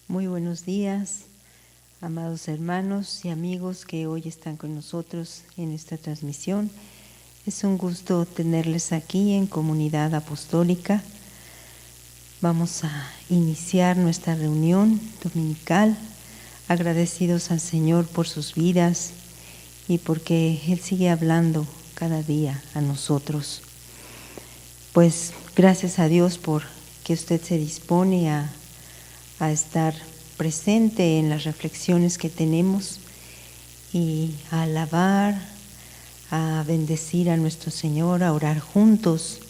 Muy buenos días, amados hermanos y amigos que hoy están con nosotros en esta transmisión. Es un gusto tenerles aquí en Comunidad Apostólica. Vamos a iniciar nuestra reunión dominical, agradecidos al Señor por sus vidas y porque Él sigue hablando cada día a nosotros. Pues gracias a Dios por que usted se dispone a estar presente en las reflexiones que tenemos y a alabar, a bendecir a nuestro Señor, a orar juntos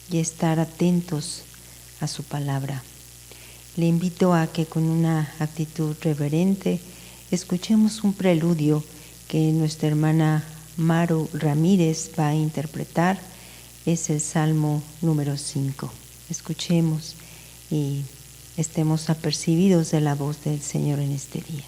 y estar atentos a su palabra. Le invito a que con una actitud reverente escuchemos un preludio que nuestra hermana Maru Ramírez va a interpretar. Es el Salmo número 5. Escuchemos y estemos apercibidos de la voz del Señor en este día.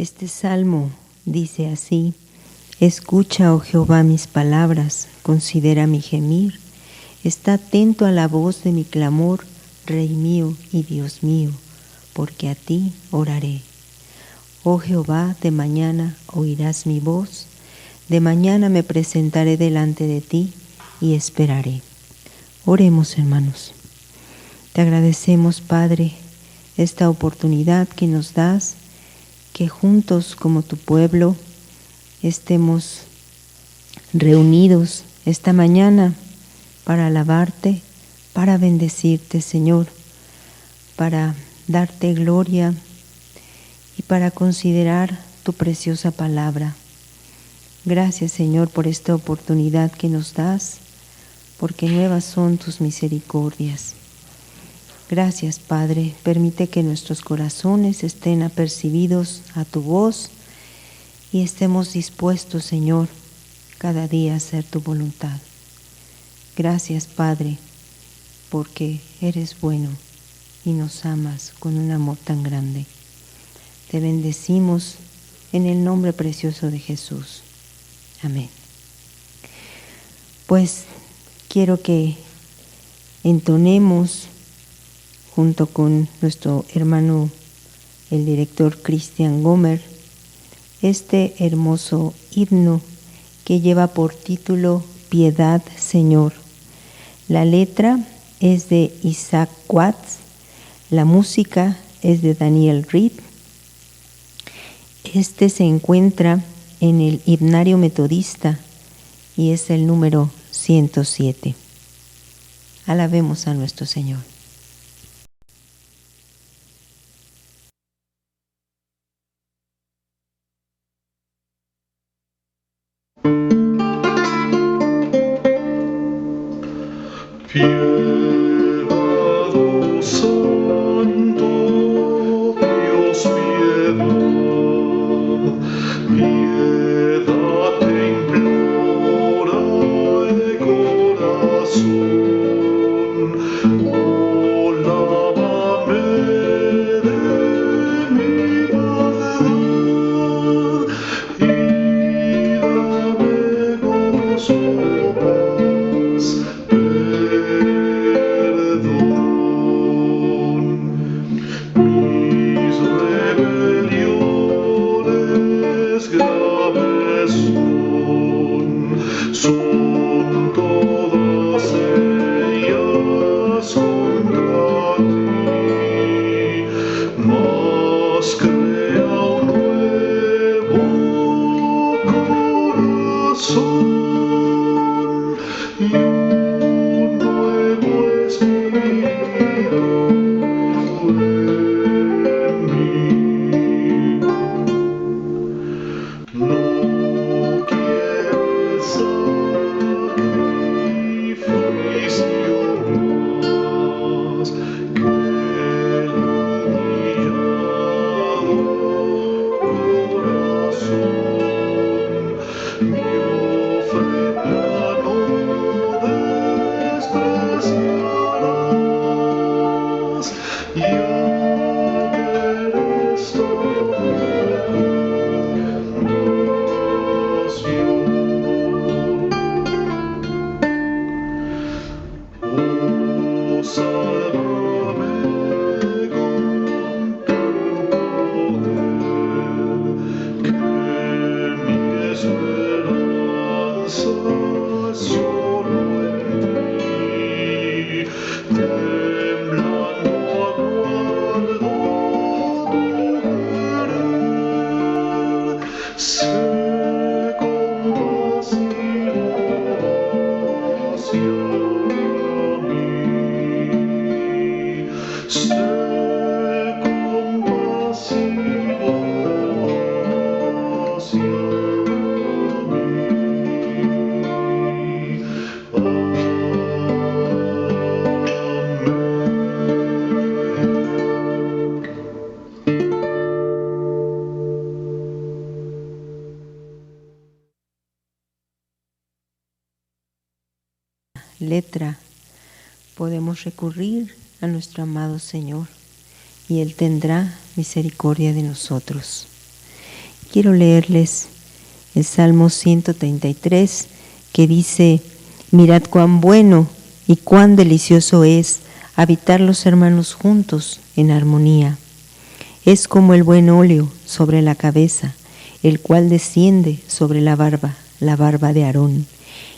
Este salmo dice así: Escucha, oh Jehová, mis palabras, considera mi gemir, está atento a la voz de mi clamor, Rey mío y Dios mío, porque a ti oraré. Oh Jehová, de mañana oirás mi voz, de mañana me presentaré delante de ti y esperaré. Oremos, hermanos. Te agradecemos, Padre, esta oportunidad que nos das, que juntos como tu pueblo estemos reunidos esta mañana para alabarte, para bendecirte, Señor, para darte gloria y para considerar tu preciosa palabra. Gracias, Señor, por esta oportunidad que nos das, porque nuevas son tus misericordias. Gracias, Padre, permite que nuestros corazones estén apercibidos a tu voz y estemos dispuestos, Señor, cada día a hacer tu voluntad. Gracias, Padre, porque eres bueno y nos amas con un amor tan grande. Te bendecimos en el nombre precioso de Jesús. Amén. Pues quiero que entonemos junto con nuestro hermano, el director Cristian Gomer, este hermoso himno que lleva por título Piedad, Señor. La letra es de Isaac Watts, la música es de Daniel Reed. Este se encuentra en el Himnario Metodista y es el número 107. Alabemos a nuestro Señor. Dame Letra, podemos recurrir a nuestro amado Señor y Él tendrá misericordia de nosotros. Quiero leerles el Salmo 133 que dice: mirad cuán bueno y cuán delicioso es habitar los hermanos juntos en armonía. Es como el buen óleo sobre la cabeza, el cual desciende sobre la barba de Aarón,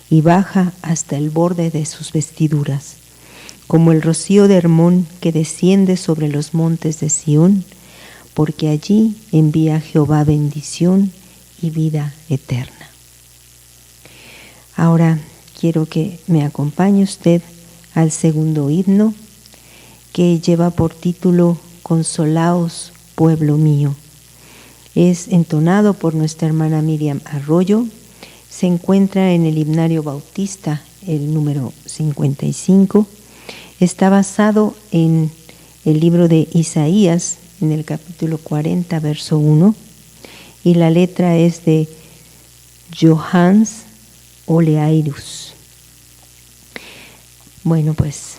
y baja hasta el borde de sus vestiduras, como el rocío de Hermón que desciende sobre los montes de Sión, porque allí envía Jehová bendición y vida eterna. Ahora quiero que me acompañe usted al segundo himno, que lleva por título Consolaos, pueblo mío. Es entonado por nuestra hermana Miriam Arroyo. Se encuentra en el Himnario Bautista, el número 55. Está basado en el libro de Isaías, en el capítulo 40, verso 1. Y la letra es de Johannes Oleairus. Bueno, pues,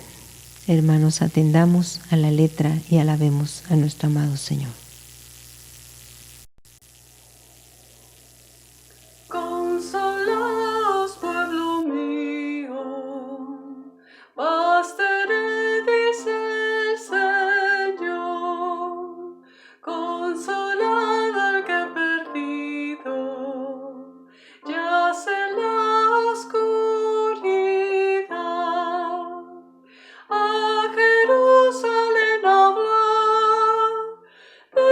hermanos, atendamos a la letra y alabemos a nuestro amado Señor. Consolaos, pueblo mío, bastaré, dice el Señor, consolad al que perdido yace en la oscuridad. A Jerusalén habla de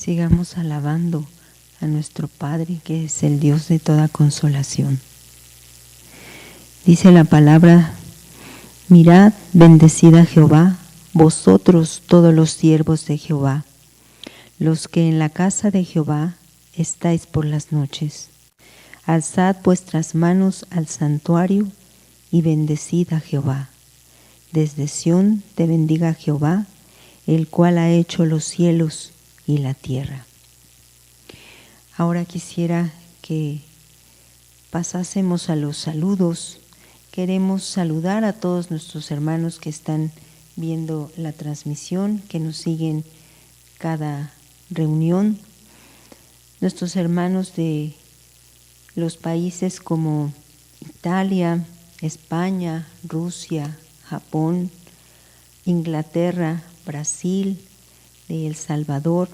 sigamos alabando a nuestro Padre, que es el Dios de toda consolación. Dice la palabra: mirad, bendecid a Jehová, vosotros todos los siervos de Jehová, los que en la casa de Jehová estáis por las noches. Alzad vuestras manos al santuario y bendecid a Jehová. Desde Sión te bendiga Jehová, el cual ha hecho los cielos y la tierra. Ahora quisiera que pasásemos a los saludos. Queremos saludar a todos nuestros hermanos que están viendo la transmisión, que nos siguen cada reunión. Nuestros hermanos de los países como Italia, España, Rusia, Japón, Inglaterra, Brasil, de El Salvador,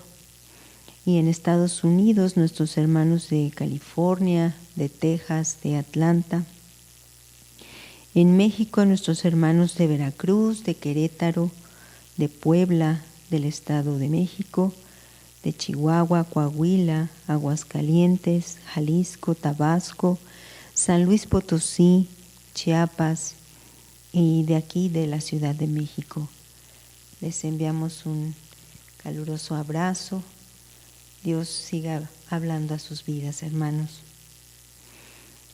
y en Estados Unidos nuestros hermanos de California, de Texas, de Atlanta. En México nuestros hermanos de Veracruz, de Querétaro, de Puebla, del Estado de México, de Chihuahua, Coahuila, Aguascalientes, Jalisco, Tabasco, San Luis Potosí, Chiapas y de aquí de la Ciudad de México. Les enviamos un caluroso abrazo. Dios siga hablando a sus vidas, hermanos.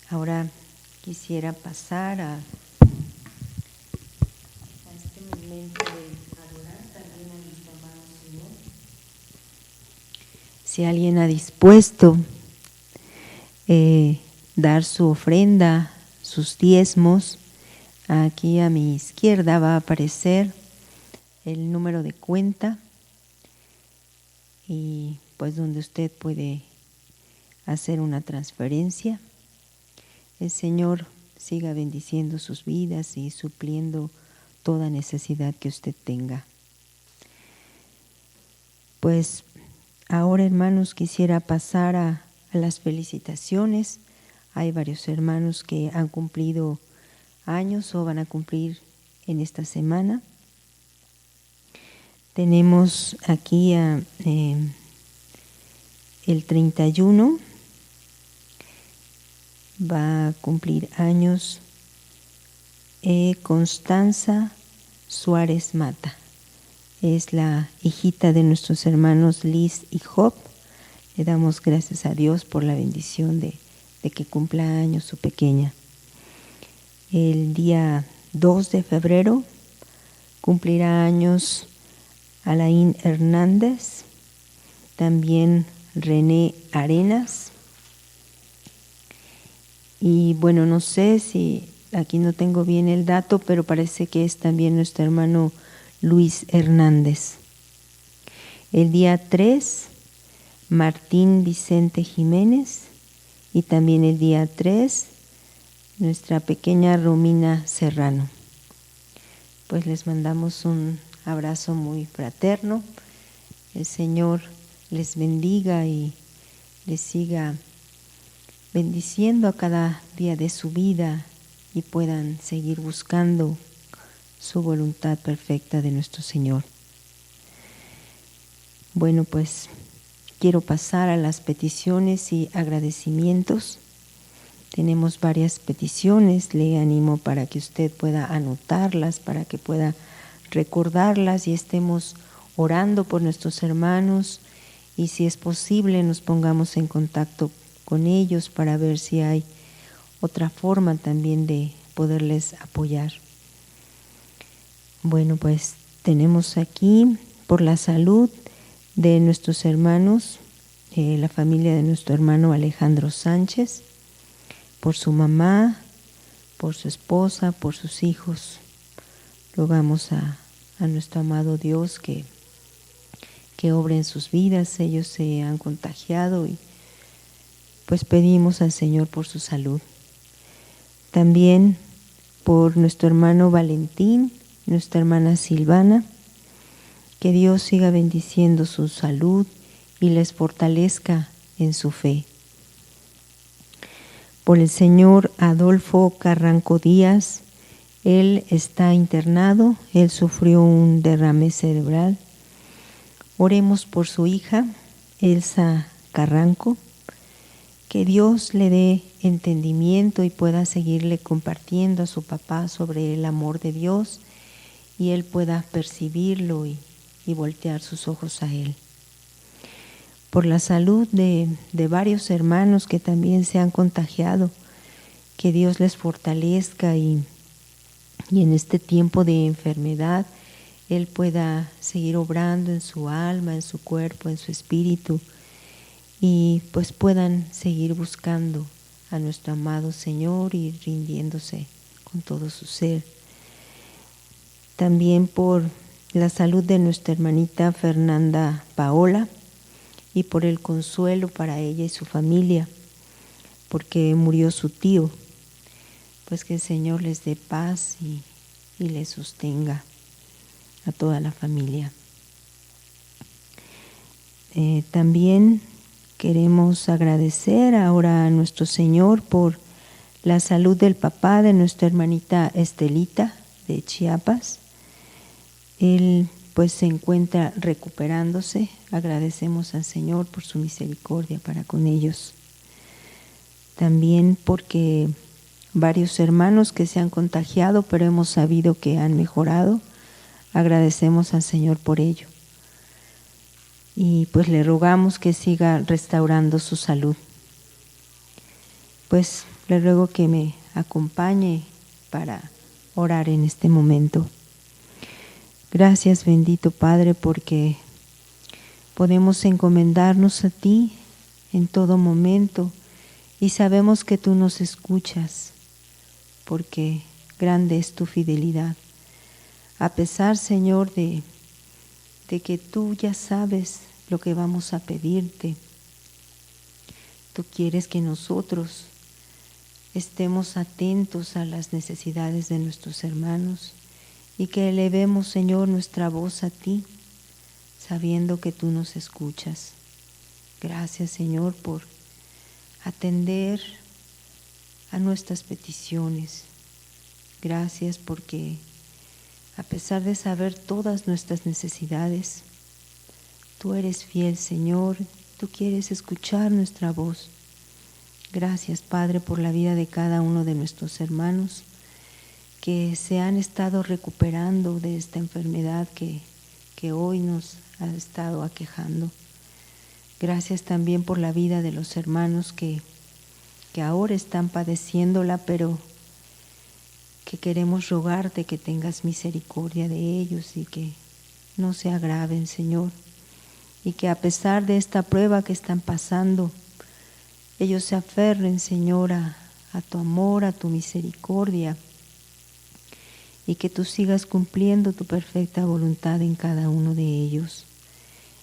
Ahora quisiera pasar a este momento de adorar también a nuestro amado Señor. Si alguien ha dispuesto dar su ofrenda, sus diezmos, aquí a mi izquierda va a aparecer el número de cuenta y pues donde usted puede hacer una transferencia. El Señor siga bendiciendo sus vidas y supliendo toda necesidad que usted tenga. Pues ahora, hermanos, quisiera pasar a las felicitaciones. Hay varios hermanos que han cumplido años o van a cumplir en esta semana. Tenemos aquí el 31, va a cumplir años Constanza Suárez Mata. Es la hijita de nuestros hermanos Liz y Job. Le damos gracias a Dios por la bendición de que cumpla años su pequeña. El día 2 de febrero cumplirá años Alain Hernández, también René Arenas. Y bueno, no sé si aquí no tengo bien el dato, pero parece que es también nuestro hermano Luis Hernández. El día 3, Martín Vicente Jiménez, y también el día 3, nuestra pequeña Romina Serrano. Pues les mandamos un abrazo muy fraterno. El Señor les bendiga y les siga bendiciendo a cada día de su vida y puedan seguir buscando su voluntad perfecta de nuestro Señor. Bueno, pues quiero pasar a las peticiones y agradecimientos. Tenemos varias peticiones, le animo para que usted pueda anotarlas, para que pueda recordarlas y estemos orando por nuestros hermanos y si es posible nos pongamos en contacto con ellos para ver si hay otra forma también de poderles apoyar. Bueno, pues tenemos aquí por la salud de nuestros hermanos, la familia de nuestro hermano Alejandro Sánchez, por su mamá, por su esposa, por sus hijos. Rogamos a nuestro amado Dios que obre en sus vidas. Ellos se han contagiado y pues pedimos al Señor por su salud. También por nuestro hermano Valentín, nuestra hermana Silvana, que Dios siga bendiciendo su salud y les fortalezca en su fe. Por el señor Adolfo Carranco Díaz, él está internado, él sufrió un derrame cerebral. Oremos por su hija, Elsa Carranco. Que Dios le dé entendimiento y pueda seguirle compartiendo a su papá sobre el amor de Dios y él pueda percibirlo y voltear sus ojos a él. Por la salud de varios hermanos que también se han contagiado, que Dios les fortalezca y en este tiempo de enfermedad Él pueda seguir obrando en su alma, en su cuerpo, en su espíritu, y pues puedan seguir buscando a nuestro amado Señor y rindiéndose con todo su ser. También por la salud de nuestra hermanita Fernanda Paola y por el consuelo para ella y su familia, porque murió su tío. Pues que el Señor les dé paz y les sostenga a toda la familia. También queremos agradecer ahora a nuestro Señor por la salud del papá de nuestra hermanita Estelita de Chiapas. Él pues se encuentra recuperándose. Agradecemos al Señor por su misericordia para con ellos. También porque varios hermanos que se han contagiado, pero hemos sabido que han mejorado. Agradecemos al Señor por ello. Y pues le rogamos que siga restaurando su salud. Pues le ruego que me acompañe para orar en este momento. Gracias, bendito Padre, porque podemos encomendarnos a ti en todo momento y sabemos que tú nos escuchas, porque grande es tu fidelidad. A pesar, Señor, de que tú ya sabes lo que vamos a pedirte, tú quieres que nosotros estemos atentos a las necesidades de nuestros hermanos y que elevemos, Señor, nuestra voz a ti, sabiendo que tú nos escuchas. Gracias, Señor, por atender a nuestras peticiones. Gracias porque a pesar de saber todas nuestras necesidades, tú eres fiel, Señor, tú quieres escuchar nuestra voz. Gracias, Padre, por la vida de cada uno de nuestros hermanos que se han estado recuperando de esta enfermedad que hoy nos ha estado aquejando. Gracias también por la vida de los hermanos que ahora están padeciéndola, pero que queremos rogarte que tengas misericordia de ellos y que no se agraven, Señor, y que a pesar de esta prueba que están pasando, ellos se aferren, Señor, a tu amor, a tu misericordia, y que tú sigas cumpliendo tu perfecta voluntad en cada uno de ellos,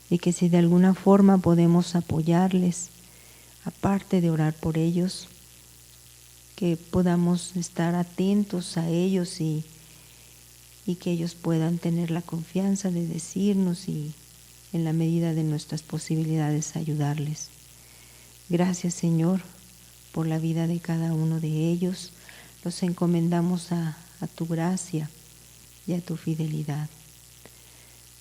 y que si de alguna forma podemos apoyarles, aparte de orar por ellos, que podamos estar atentos a ellos y que ellos puedan tener la confianza de decirnos y en la medida de nuestras posibilidades ayudarles. Gracias, Señor, por la vida de cada uno de ellos. Los encomendamos a tu gracia y a tu fidelidad.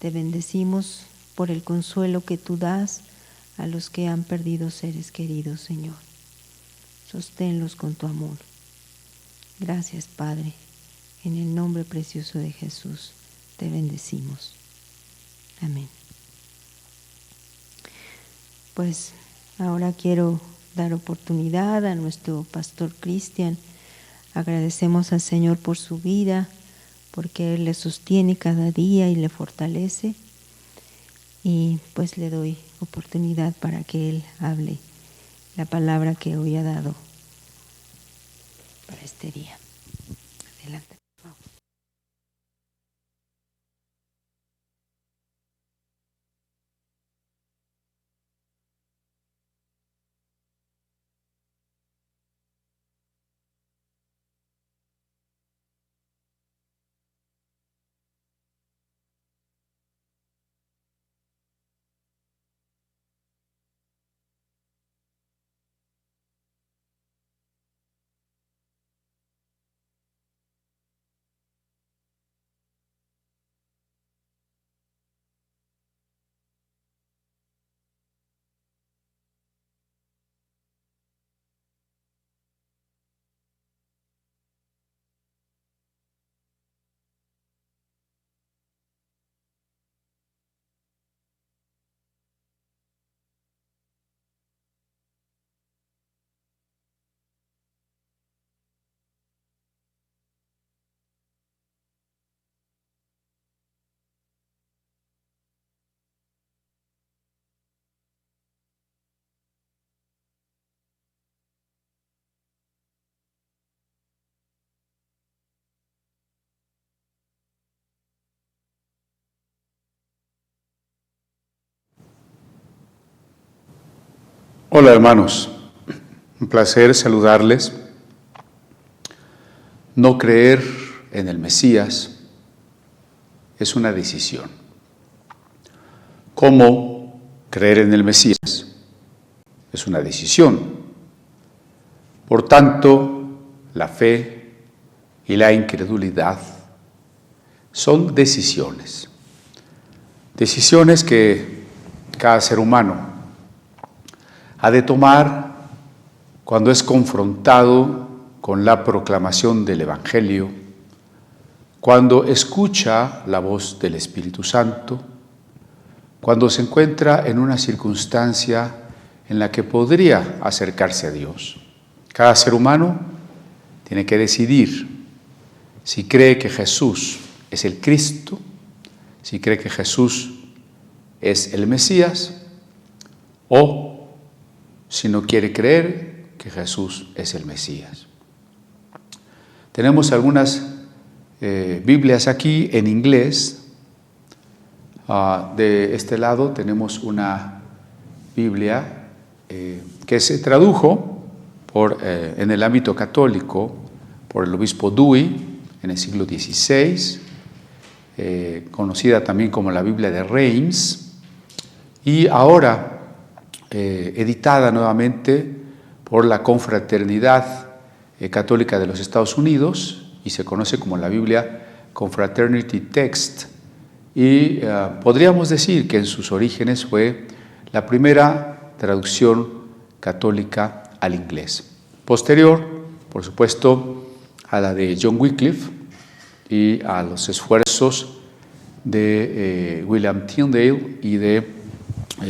Te bendecimos por el consuelo que tú das a los que han perdido seres queridos, Señor. Sosténlos con tu amor. Gracias, Padre. En el nombre precioso de Jesús te bendecimos. Amén. Pues ahora quiero dar oportunidad a nuestro pastor Cristian. Agradecemos al Señor por su vida, porque Él le sostiene cada día y le fortalece. Y pues le doy oportunidad para que Él hable la palabra que hoy ha dado para este día. Adelante. Hola hermanos, un placer saludarles. No creer en el Mesías es una decisión. ¿Cómo creer en el Mesías? Es una decisión. Por tanto, la fe y la incredulidad son decisiones. Decisiones que cada ser humano ha de tomar cuando es confrontado con la proclamación del Evangelio, cuando escucha la voz del Espíritu Santo, cuando se encuentra en una circunstancia en la que podría acercarse a Dios. Cada ser humano tiene que decidir si cree que Jesús es el Cristo, si cree que Jesús es el Mesías, o si no quiere creer que Jesús es el Mesías. Tenemos algunas Biblias aquí en inglés. De este lado tenemos una Biblia que se tradujo en el ámbito católico por el obispo Dewey en el siglo XVI, conocida también como la Biblia de Reims, y ahora editada nuevamente por la Confraternidad Católica de los Estados Unidos y se conoce como la Biblia Confraternity Text, y podríamos decir que en sus orígenes fue la primera traducción católica al inglés. Posterior, por supuesto, a la de John Wycliffe y a los esfuerzos de William Tyndale y de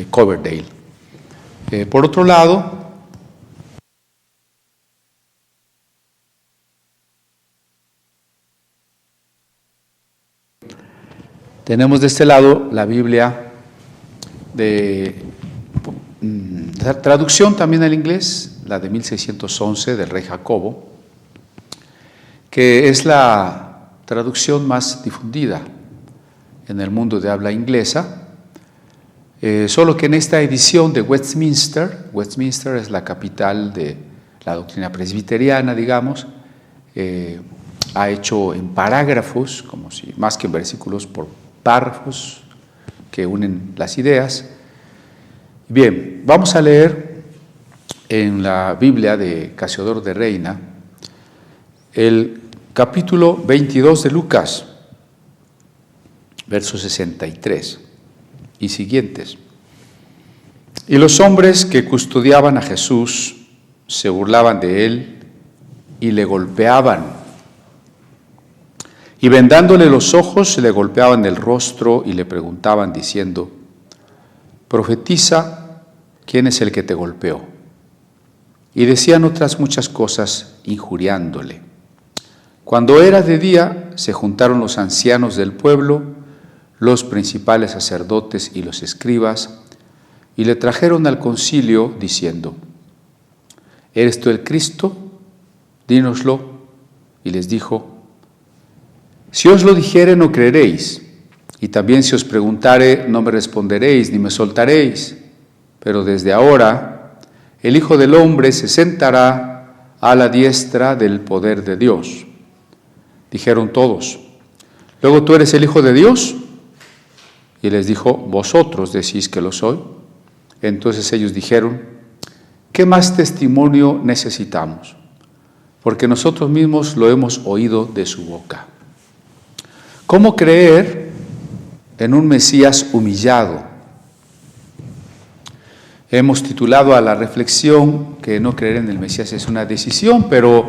Coverdale. Por otro lado, tenemos de este lado la Biblia de traducción también al inglés, la de 1611 del rey Jacobo, que es la traducción más difundida en el mundo de habla inglesa. Solo que en esta edición de Westminster es la capital de la doctrina presbiteriana, digamos, ha hecho en parágrafos, como si más que en versículos, por párrafos que unen las ideas. Bien, vamos a leer en la Biblia de Casiodoro de Reina el capítulo 22 de Lucas, verso 63. Y siguientes. Y los hombres que custodiaban a Jesús se burlaban de él y le golpeaban. Y vendándole los ojos, le golpeaban el rostro y le preguntaban diciendo: profetiza, ¿quién es el que te golpeó? Y decían otras muchas cosas injuriándole. Cuando era de día, se juntaron los ancianos del pueblo, los principales sacerdotes y los escribas, y le trajeron al concilio diciendo: ¿eres tú el Cristo? Dínoslo. Y les dijo: si os lo dijere, no creeréis, y también si os preguntare, no me responderéis, ni me soltaréis. Pero desde ahora el Hijo del Hombre se sentará a la diestra del poder de Dios. Dijeron todos: ¿luego tú eres el Hijo de Dios? Y les dijo: vosotros decís que lo soy. Entonces ellos dijeron: ¿qué más testimonio necesitamos? Porque nosotros mismos lo hemos oído de su boca. ¿Cómo creer en un Mesías humillado? Hemos titulado a la reflexión que no creer en el Mesías es una decisión, pero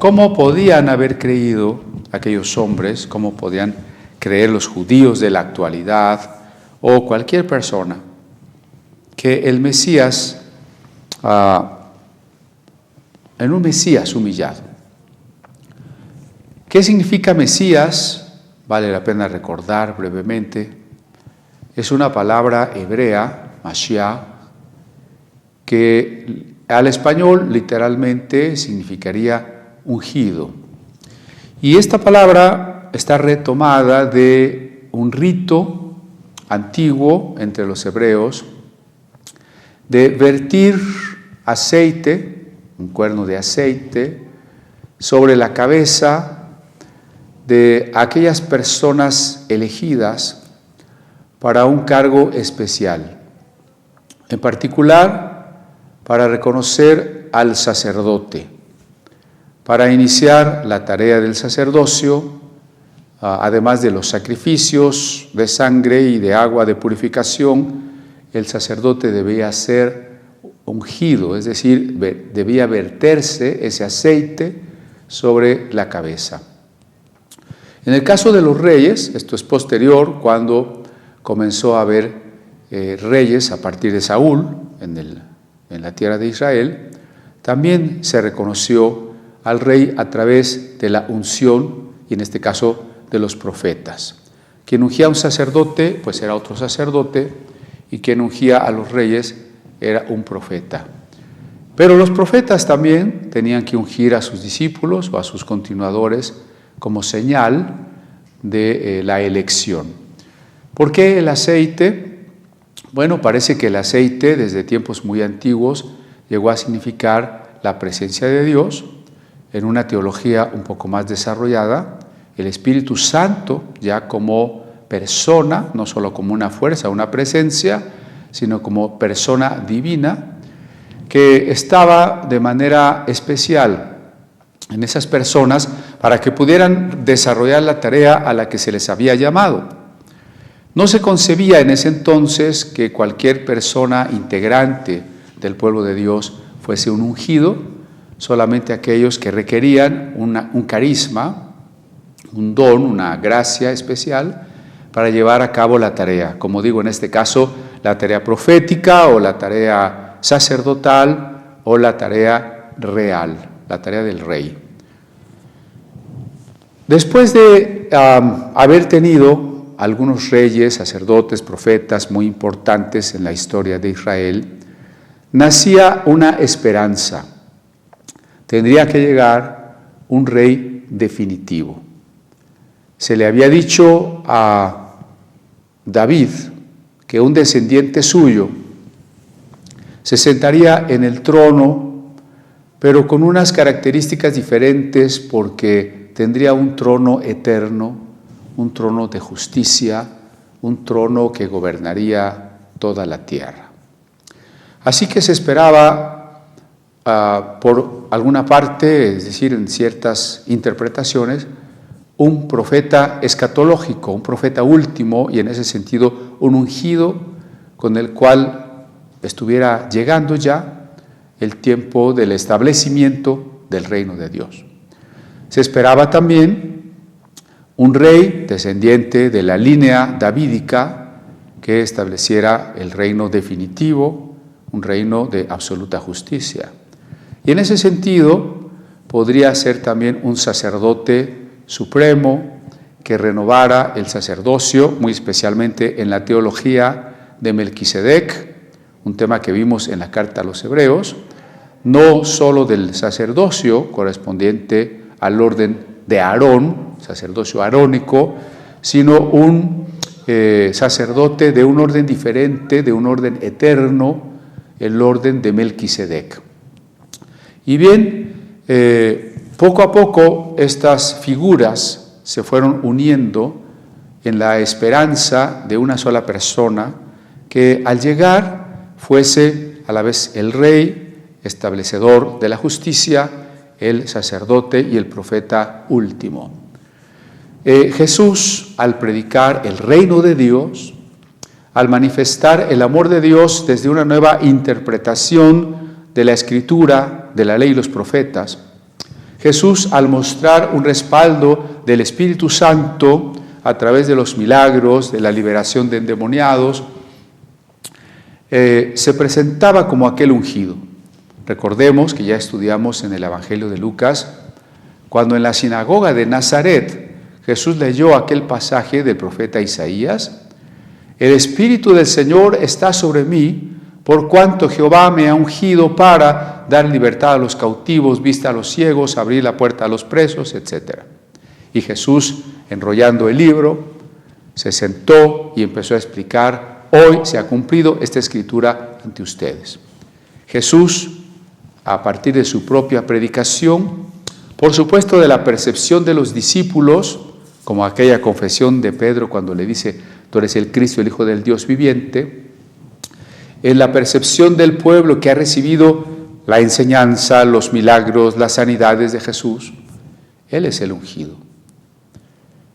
¿cómo podían haber creído aquellos hombres? ¿Cómo podían creer los judíos de la actualidad o cualquier persona que el Mesías, en un Mesías humillado? ¿Qué significa Mesías? Vale la pena recordar brevemente. Es una palabra hebrea, Mashiach, que al español literalmente significaría ungido. Y esta palabra está retomada de un rito antiguo entre los hebreos de vertir aceite, un cuerno de aceite, sobre la cabeza de aquellas personas elegidas para un cargo especial. En particular, para reconocer al sacerdote, para iniciar la tarea del sacerdocio, además de los sacrificios de sangre y de agua de purificación, el sacerdote debía ser ungido, es decir, debía verterse ese aceite sobre la cabeza. En el caso de los reyes, esto es posterior, cuando comenzó a haber reyes a partir de Saúl en la tierra de Israel, también se reconoció al rey a través de la unción, y en este caso de los profetas. Quien ungía a un sacerdote, pues era otro sacerdote, y quien ungía a los reyes era un profeta. Pero los profetas también tenían que ungir a sus discípulos o a sus continuadores como señal de la elección. ¿Por qué el aceite? Bueno, parece que el aceite desde tiempos muy antiguos llegó a significar la presencia de Dios. En una teología un poco más desarrollada, el Espíritu Santo ya como persona, no solo como una fuerza, una presencia, sino como persona divina, que estaba de manera especial en esas personas para que pudieran desarrollar la tarea a la que se les había llamado. No se concebía en ese entonces que cualquier persona integrante del pueblo de Dios fuese un ungido, solamente aquellos que requerían un carisma, un don, una gracia especial para llevar a cabo la tarea. Como digo, en este caso, la tarea profética o la tarea sacerdotal o la tarea real, la tarea del rey. Después de haber tenido algunos reyes, sacerdotes, profetas muy importantes en la historia de Israel, nacía una esperanza. Tendría que llegar un rey definitivo. Se le había dicho a David que un descendiente suyo se sentaría en el trono, pero con unas características diferentes, porque tendría un trono eterno, un trono de justicia, un trono que gobernaría toda la tierra. Así que se esperaba por alguna parte, es decir, en ciertas interpretaciones, un profeta escatológico, un profeta último, y en ese sentido un ungido con el cual estuviera llegando ya el tiempo del establecimiento del reino de Dios. Se esperaba también un rey descendiente de la línea davídica que estableciera el reino definitivo, un reino de absoluta justicia. Y en ese sentido podría ser también un sacerdote supremo que renovara el sacerdocio, muy especialmente en la teología de Melquisedec, un tema que vimos en la carta a los Hebreos, no solo del sacerdocio correspondiente al orden de Aarón, sacerdocio arónico, sino un sacerdote de un orden diferente, de un orden eterno, el orden de Melquisedec. Y bien, poco a poco estas figuras se fueron uniendo en la esperanza de una sola persona que al llegar fuese a la vez el rey, establecedor de la justicia, el sacerdote y el profeta último. Jesús, al predicar el reino de Dios, al manifestar el amor de Dios desde una nueva interpretación de la Escritura, de la ley y los profetas, Jesús, al mostrar un respaldo del Espíritu Santo a través de los milagros, de la liberación de endemoniados, se presentaba como aquel ungido. Recordemos que ya estudiamos en el Evangelio de Lucas, cuando en la sinagoga de Nazaret Jesús leyó aquel pasaje del profeta Isaías: el Espíritu del Señor está sobre mí, por cuanto Jehová me ha ungido para dar libertad a los cautivos, vista a los ciegos, abrir la puerta a los presos, etc. Y Jesús, enrollando el libro, se sentó y empezó a explicar hoy se ha cumplido esta escritura ante ustedes. Jesús, a partir de su propia predicación, por supuesto de la percepción de los discípulos, como aquella confesión de Pedro cuando le dice, tú eres el Cristo, el Hijo del Dios viviente, en la percepción del pueblo que ha recibido la enseñanza, los milagros, las sanidades de Jesús, Él es el ungido.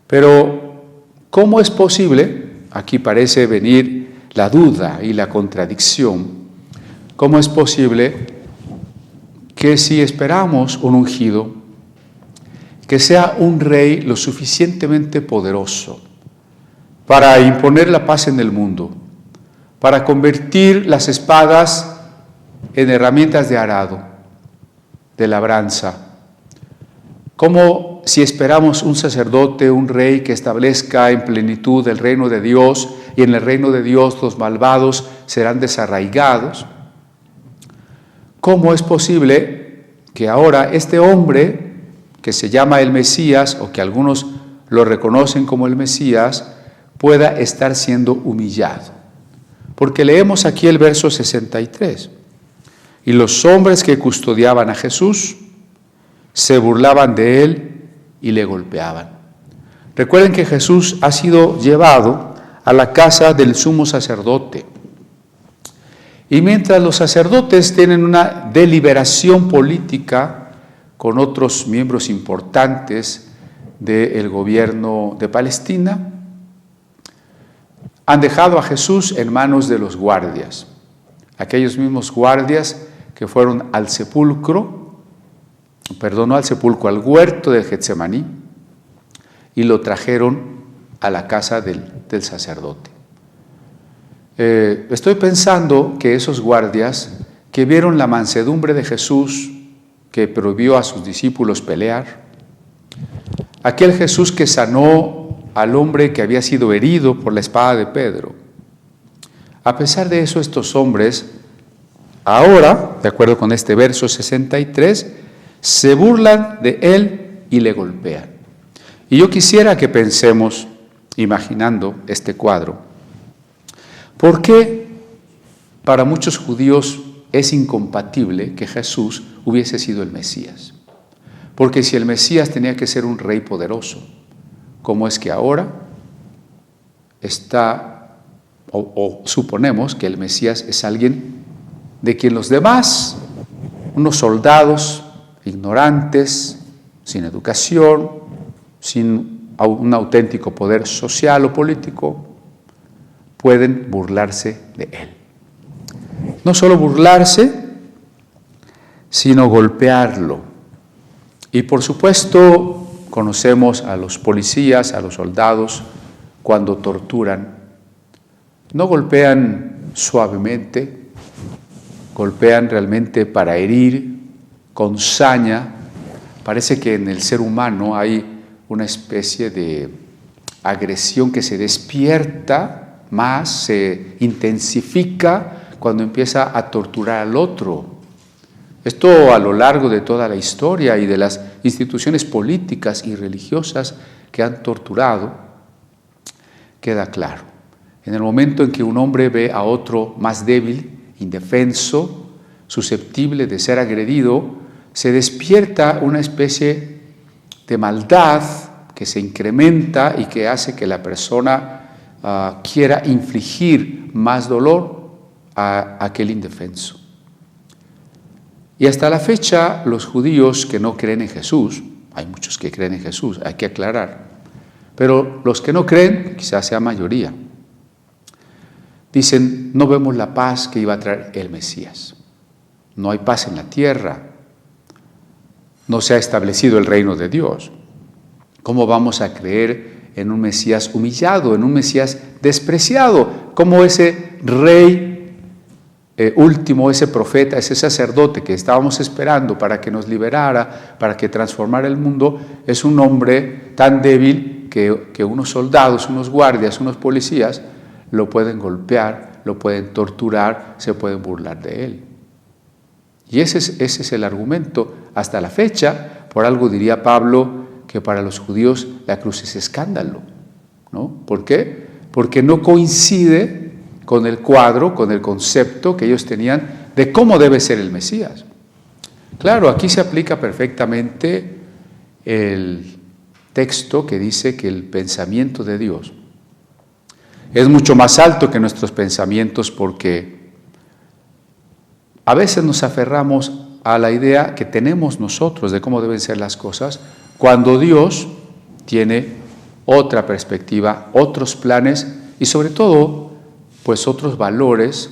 Pero, ¿cómo es posible? Aquí parece venir la duda y la contradicción. ¿Cómo es posible que si esperamos un ungido, que sea un rey lo suficientemente poderoso para imponer la paz en el mundo, para convertir las espadas en herramientas de arado, de labranza? Como si esperamos un sacerdote, un rey que establezca en plenitud el reino de Dios, y en el reino de Dios los malvados serán desarraigados. ¿Cómo es posible que ahora este hombre, que se llama el Mesías, o que algunos lo reconocen como el Mesías, pueda estar siendo humillado? Porque leemos aquí el verso 63. Y los hombres que custodiaban a Jesús se burlaban de él y le golpeaban. Recuerden que Jesús ha sido llevado a la casa del sumo sacerdote. Y mientras los sacerdotes tienen una deliberación política con otros miembros importantes del gobierno de Palestina, han dejado a Jesús en manos de los guardias, aquellos mismos guardias que fueron al huerto de Getsemaní, y lo trajeron a la casa del sacerdote. Estoy pensando que esos guardias que vieron la mansedumbre de Jesús, que prohibió a sus discípulos pelear, aquel Jesús que sanó al hombre que había sido herido por la espada de Pedro, a pesar de eso, estos hombres ahora, de acuerdo con este verso 63, se burlan de él y le golpean. Y yo quisiera que pensemos, imaginando este cuadro, ¿por qué para muchos judíos es incompatible que Jesús hubiese sido el Mesías? Porque si el Mesías tenía que ser un rey poderoso, ¿cómo es que ahora está, o suponemos que el Mesías es alguien de quien los demás, unos soldados ignorantes, sin educación, sin un auténtico poder social o político, pueden burlarse de él? No solo burlarse, sino golpearlo. Y por supuesto, conocemos a los policías, a los soldados, cuando torturan. No golpean suavemente, golpean realmente para herir, con saña. Parece que en el ser humano hay una especie de agresión que se despierta más, se intensifica cuando empieza a torturar al otro. Esto a lo largo de toda la historia y de las instituciones políticas y religiosas que han torturado, queda claro. En el momento en que un hombre ve a otro más débil, indefenso, susceptible de ser agredido, se despierta una especie de maldad que se incrementa y que hace que la persona quiera infligir más dolor a aquel indefenso. Y hasta la fecha, los judíos que no creen en Jesús, hay muchos que creen en Jesús, hay que aclarar, pero los que no creen, quizás sea mayoría, dicen, no vemos la paz que iba a traer el Mesías. No hay paz en la tierra, no se ha establecido el reino de Dios. ¿Cómo vamos a creer en un Mesías humillado, en un Mesías despreciado, como ese rey último, ese profeta, ese sacerdote que estábamos esperando para que nos liberara, para que transformara el mundo, es un hombre tan débil que unos soldados, unos guardias, unos policías lo pueden golpear, lo pueden torturar, se pueden burlar de él? Y ese es el argumento hasta la fecha. Por algo diría Pablo que para los judíos la cruz es escándalo, ¿no? ¿Por qué? Porque no coincide con el cuadro, con el concepto que ellos tenían de cómo debe ser el Mesías. Claro, aquí se aplica perfectamente el texto que dice que el pensamiento de Dios es mucho más alto que nuestros pensamientos, porque a veces nos aferramos a la idea que tenemos nosotros de cómo deben ser las cosas, cuando Dios tiene otra perspectiva, otros planes y sobre todo, pues otros valores,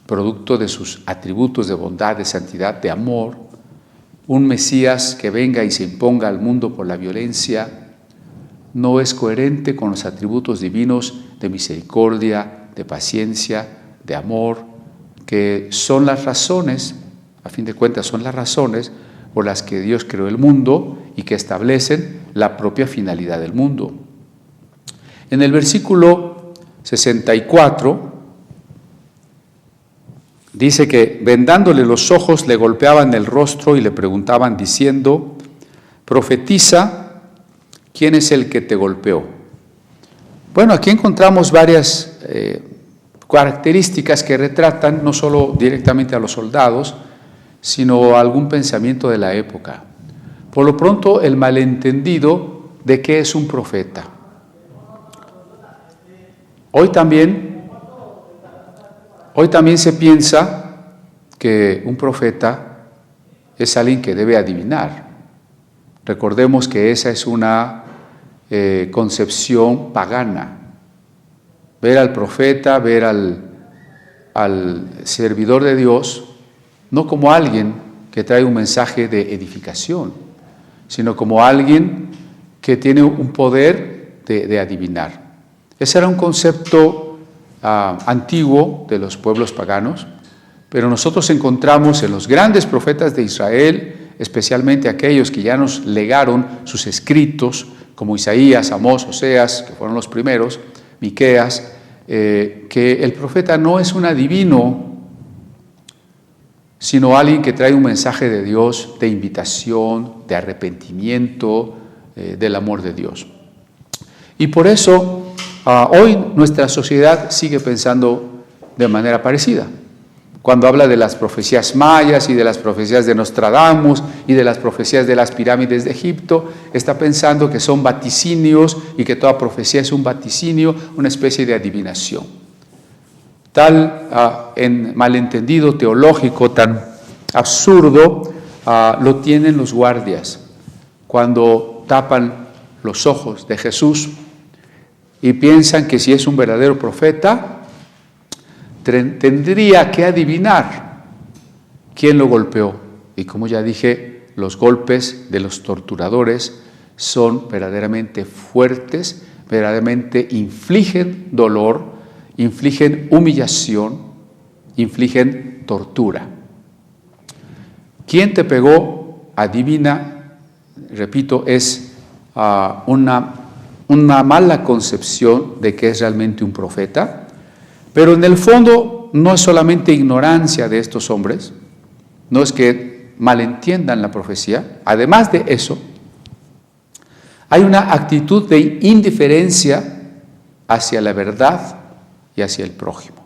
producto de sus atributos de bondad, de santidad, de amor. Un Mesías que venga y se imponga al mundo por la violencia no es coherente con los atributos divinos de misericordia, de paciencia, de amor, que son las razones, a fin de cuentas son las razones por las que Dios creó el mundo y que establecen la propia finalidad del mundo. En el versículo 64 dice que vendándole los ojos le golpeaban el rostro y le preguntaban diciendo: profetiza, ¿quién es el que te golpeó? Bueno, aquí encontramos varias características que retratan no solo directamente a los soldados, sino a algún pensamiento de la época. Por lo pronto, el malentendido de qué es un profeta. Hoy también se piensa que un profeta es alguien que debe adivinar. Recordemos que esa es una concepción pagana. Ver al profeta, ver al servidor de Dios, no como alguien que trae un mensaje de edificación, sino como alguien que tiene un poder de adivinar. Ese era un concepto antiguo de los pueblos paganos, pero nosotros encontramos en los grandes profetas de Israel, especialmente aquellos que ya nos legaron sus escritos, como Isaías, Amós, Oseas, que fueron los primeros, Miqueas, que el profeta no es un adivino, sino alguien que trae un mensaje de Dios, de invitación, de arrepentimiento, del amor de Dios. Y por eso hoy nuestra sociedad sigue pensando de manera parecida. Cuando habla de las profecías mayas y de las profecías de Nostradamus y de las profecías de las pirámides de Egipto, está pensando que son vaticinios y que toda profecía es un vaticinio, una especie de adivinación. Tal en malentendido teológico tan absurdo lo tienen los guardias cuando tapan los ojos de Jesús y piensan que si es un verdadero profeta, tendría que adivinar quién lo golpeó. Y como ya dije, los golpes de los torturadores son verdaderamente fuertes, verdaderamente infligen dolor, infligen humillación, infligen tortura. ¿Quién te pegó? Adivina, repito, es una mala concepción de que es realmente un profeta. Pero en el fondo no es solamente ignorancia de estos hombres, no es que malentiendan la profecía. Además de eso, hay una actitud de indiferencia hacia la verdad y hacia el prójimo.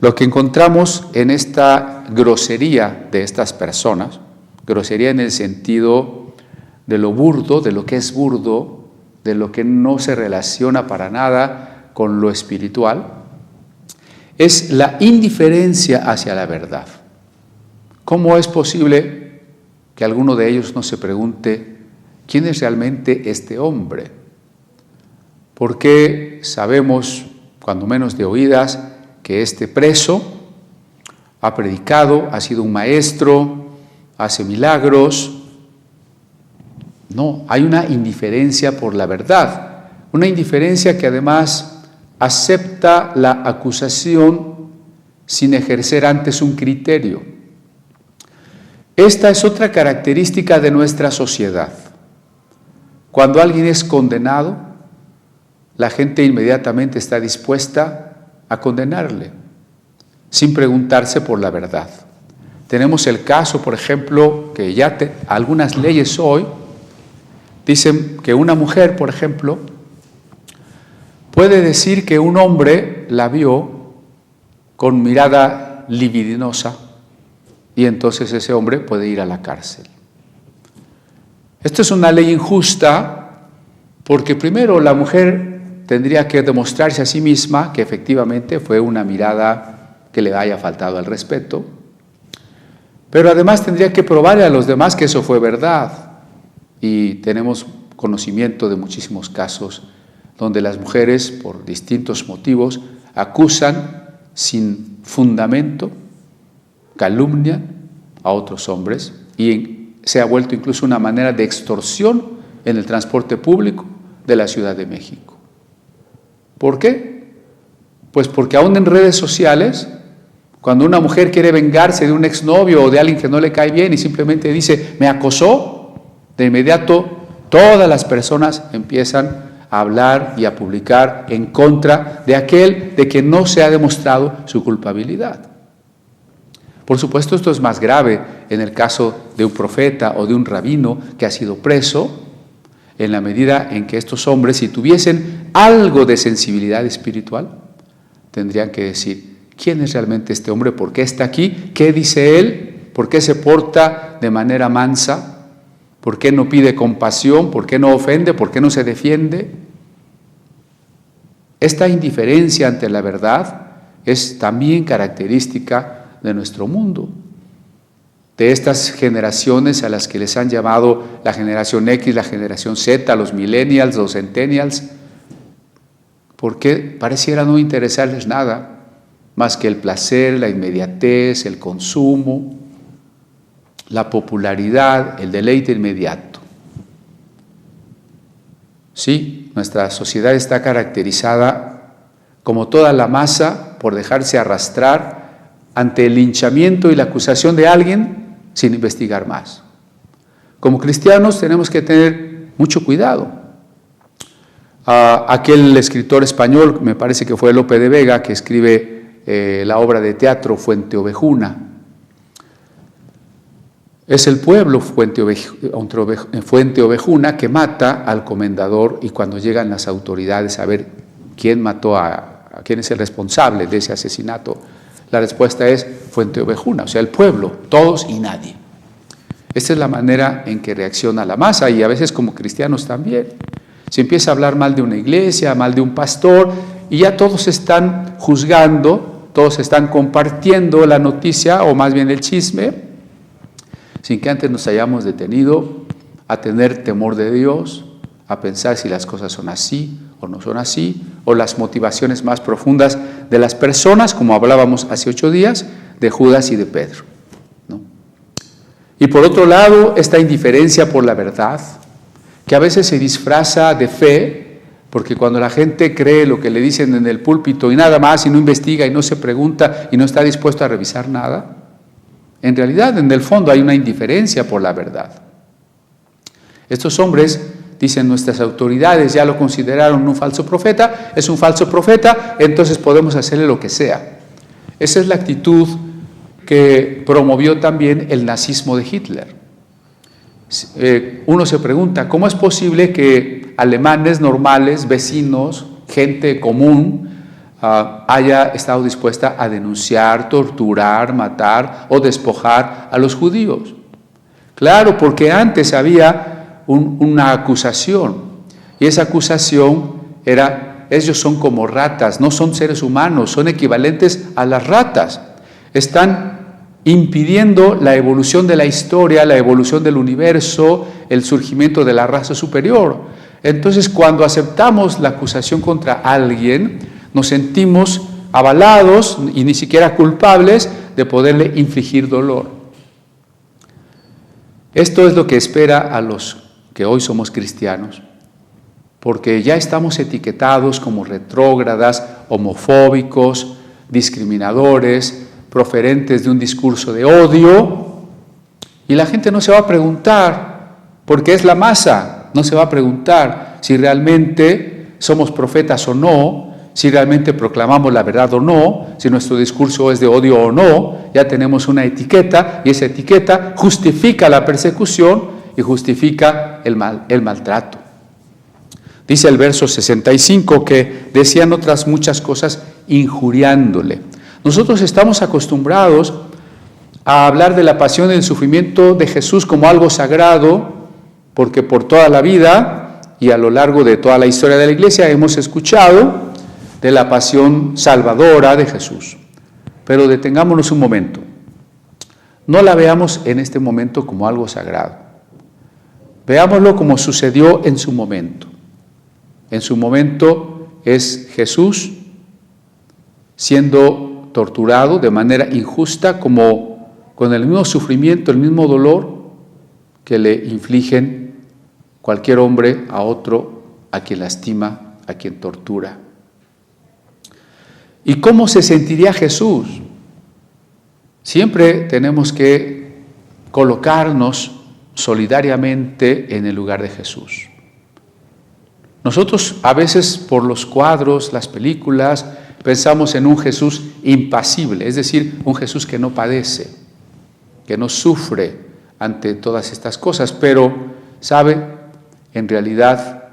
Lo que encontramos en esta grosería de estas personas, grosería en el sentido de lo burdo, de lo que es burdo, de lo que no se relaciona para nada con lo espiritual, es la indiferencia hacia la verdad. ¿Cómo es posible que alguno de ellos no se pregunte quién es realmente este hombre? Porque sabemos, cuando menos de oídas, que este preso ha predicado, ha sido un maestro, hace milagros. No, hay una indiferencia por la verdad, una indiferencia que además acepta la acusación sin ejercer antes un criterio. Esta es otra característica de nuestra sociedad. Cuando alguien es condenado, la gente inmediatamente está dispuesta a condenarle, sin preguntarse por la verdad. Tenemos el caso, por ejemplo, que ya algunas leyes hoy dicen que una mujer, por ejemplo, puede decir que un hombre la vio con mirada libidinosa y entonces ese hombre puede ir a la cárcel. Esto es una ley injusta porque primero la mujer tendría que demostrarse a sí misma que efectivamente fue una mirada que le haya faltado al respeto, pero además tendría que probarle a los demás que eso fue verdad. Y tenemos conocimiento de muchísimos casos donde las mujeres, por distintos motivos, acusan sin fundamento, calumnian a otros hombres y se ha vuelto incluso una manera de extorsión en el transporte público de la Ciudad de México. ¿Por qué? Pues porque aún en redes sociales, cuando una mujer quiere vengarse de un exnovio o de alguien que no le cae bien y simplemente dice, me acosó, de inmediato todas las personas empiezan a hablar y a publicar en contra de aquel de que no se ha demostrado su culpabilidad. Por supuesto, esto es más grave en el caso de un profeta o de un rabino que ha sido preso, en la medida en que estos hombres, si tuviesen algo de sensibilidad espiritual, tendrían que decir, ¿quién es realmente este hombre? ¿Por qué está aquí? ¿Qué dice él? ¿Por qué se porta de manera mansa? ¿Por qué no pide compasión? ¿Por qué no ofende? ¿Por qué no se defiende? Esta indiferencia ante la verdad es también característica de nuestro mundo, de estas generaciones a las que les han llamado la generación X, la generación Z, los millennials, los centennials, porque pareciera no interesarles nada más que el placer, la inmediatez, el consumo, la popularidad, el deleite inmediato. Sí, nuestra sociedad está caracterizada, como toda la masa, por dejarse arrastrar ante el linchamiento y la acusación de alguien sin investigar más. Como cristianos tenemos que tener mucho cuidado. Aquel escritor español, me parece que fue Lope de Vega, que escribe la obra de teatro Fuenteovejuna. Es el pueblo Fuenteovejuna que mata al comendador, y cuando llegan las autoridades a ver quién mató a quién es el responsable de ese asesinato, la respuesta es Fuenteovejuna, o sea, el pueblo, todos y nadie. Esta es la manera en que reacciona la masa, y a veces como cristianos también. Se empieza a hablar mal de una iglesia, mal de un pastor, y ya todos están juzgando, todos están compartiendo la noticia, o más bien el chisme, sin que antes nos hayamos detenido a tener temor de Dios, a pensar si las cosas son así o no son así, o las motivaciones más profundas de las personas, como hablábamos hace 8 días, de Judas y de Pedro, ¿no? Y por otro lado, esta indiferencia por la verdad, que a veces se disfraza de fe, porque cuando la gente cree lo que le dicen en el púlpito y nada más, y no investiga y no se pregunta y no está dispuesto a revisar nada, en realidad, en el fondo hay una indiferencia por la verdad. Estos hombres, dicen nuestras autoridades, ya lo consideraron un falso profeta, es un falso profeta, entonces podemos hacerle lo que sea. Esa es la actitud que promovió también el nazismo de Hitler. Uno se pregunta, ¿cómo es posible que alemanes normales, vecinos, gente común, haya estado dispuesta a denunciar, torturar, matar o despojar a los judíos? Claro, porque antes había una acusación, y esa acusación era, ellos son como ratas, no son seres humanos, son equivalentes a las ratas, están impidiendo la evolución de la historia, la evolución del universo, el surgimiento de la raza superior. Entonces, cuando aceptamos la acusación contra alguien, nos sentimos avalados y ni siquiera culpables de poderle infligir dolor. Esto es lo que espera a los que hoy somos cristianos, porque ya estamos etiquetados como retrógradas, homofóbicos, discriminadores, proferentes de un discurso de odio, y la gente no se va a preguntar, porque es la masa, no se va a preguntar si realmente somos profetas o no, si realmente proclamamos la verdad o no, si nuestro discurso es de odio o no. Ya tenemos una etiqueta, y esa etiqueta justifica la persecución y justifica el maltrato. Dice el verso 65 que decían otras muchas cosas injuriándole. Nosotros estamos acostumbrados a hablar de la pasión y el sufrimiento de Jesús como algo sagrado, porque por toda la vida y a lo largo de toda la historia de la Iglesia hemos escuchado de la pasión salvadora de Jesús. Pero detengámonos un momento. No la veamos en este momento como algo sagrado. Veámoslo como sucedió en su momento. En su momento es Jesús siendo torturado de manera injusta, como con el mismo sufrimiento, el mismo dolor que le infligen cualquier hombre a otro, a quien lastima, a quien tortura. ¿Y cómo se sentiría Jesús? Siempre tenemos que colocarnos solidariamente en el lugar de Jesús. Nosotros a veces por los cuadros, las películas, pensamos en un Jesús impasible, es decir, un Jesús que no padece, que no sufre ante todas estas cosas, pero, ¿sabe? En realidad,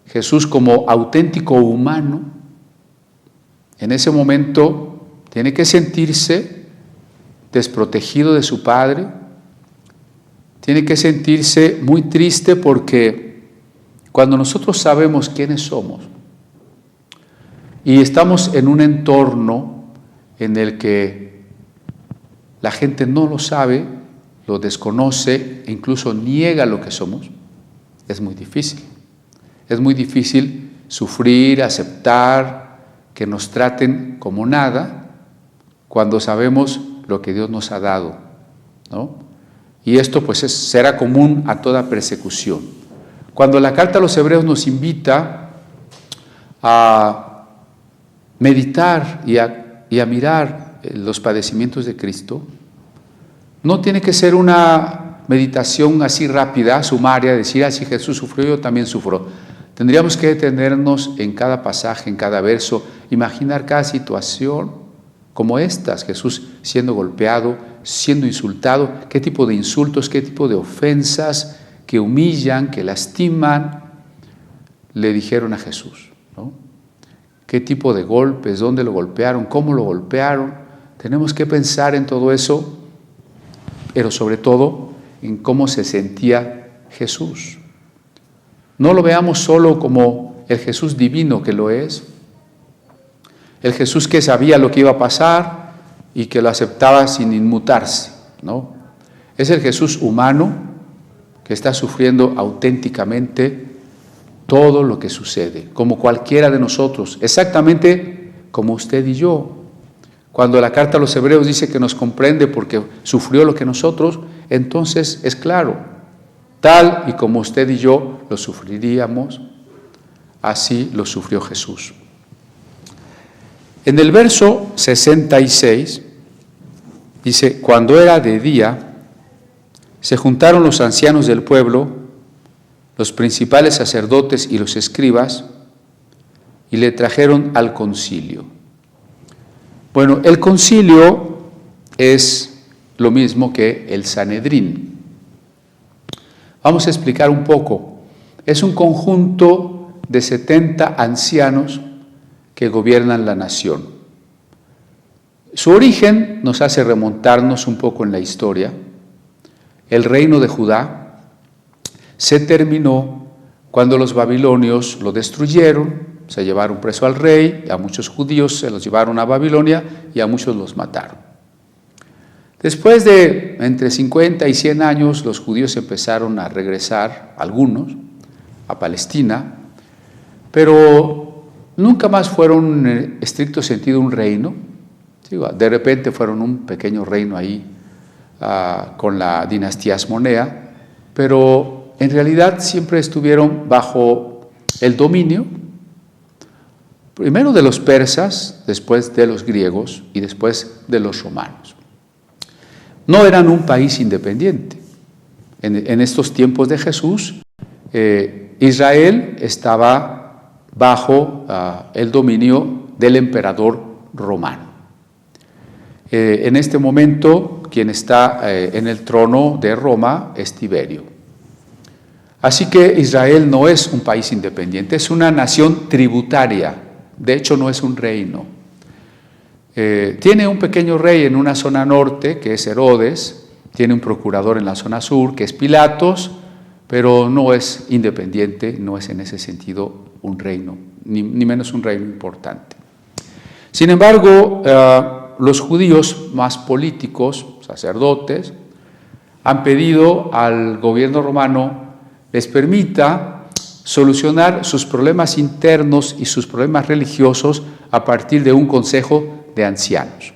Jesús como auténtico humano, en ese momento tiene que sentirse desprotegido de su Padre, tiene que sentirse muy triste porque cuando nosotros sabemos quiénes somos y estamos en un entorno en el que la gente no lo sabe, lo desconoce e incluso niega lo que somos, es muy difícil. Es muy difícil sufrir, aceptar, que nos traten como nada cuando sabemos lo que Dios nos ha dado, ¿no? Y esto pues será común a toda persecución. Cuando la carta a los Hebreos nos invita a meditar y a mirar los padecimientos de Cristo, no tiene que ser una meditación así rápida, sumaria, decir, si Jesús sufrió, yo también sufro. Tendríamos que detenernos en cada pasaje, en cada verso, imaginar cada situación como estas, Jesús siendo golpeado, siendo insultado, qué tipo de insultos, qué tipo de ofensas que humillan, que lastiman, le dijeron a Jesús, ¿no? ¿Qué tipo de golpes? ¿Dónde lo golpearon? ¿Cómo lo golpearon? Tenemos que pensar en todo eso, pero sobre todo en cómo se sentía Jesús. No lo veamos solo como el Jesús divino que lo es, el Jesús que sabía lo que iba a pasar y que lo aceptaba sin inmutarse, ¿no? Es el Jesús humano que está sufriendo auténticamente todo lo que sucede, como cualquiera de nosotros, exactamente como usted y yo. Cuando la carta a los Hebreos dice que nos comprende porque sufrió lo que nosotros, entonces es claro, tal y como usted y yo lo sufriríamos, así lo sufrió Jesús. En el verso 66 dice, cuando era de día, se juntaron los ancianos del pueblo, los principales sacerdotes y los escribas, y le trajeron al concilio. Bueno, el concilio es lo mismo que el Sanedrín. Vamos a explicar un poco. Es un conjunto de 70 ancianos que gobiernan la nación. Su origen nos hace remontarnos un poco en la historia. El reino de Judá se terminó cuando los babilonios lo destruyeron, se llevaron preso al rey, a muchos judíos se los llevaron a Babilonia y a muchos los mataron. Después de entre 50 y 100 años, los judíos empezaron a regresar, algunos, a Palestina, pero nunca más fueron en estricto sentido un reino. De repente fueron un pequeño reino ahí con la dinastía Asmonea, pero en realidad siempre estuvieron bajo el dominio, primero de los persas, después de los griegos y después de los romanos. No eran un país independiente. En estos tiempos de Jesús, Israel estaba bajo el dominio del emperador romano. En este momento, quien está en el trono de Roma es Tiberio. Así que Israel no es un país independiente, es una nación tributaria. De hecho, no es un reino. Tiene un pequeño rey en una zona norte, que es Herodes. Tiene un procurador en la zona sur, que es Pilatos, pero no es independiente, no es en ese sentido un reino, ni menos un reino importante. Sin embargo, los judíos más políticos, sacerdotes, han pedido al gobierno romano les permita solucionar sus problemas internos y sus problemas religiosos a partir de un consejo de ancianos.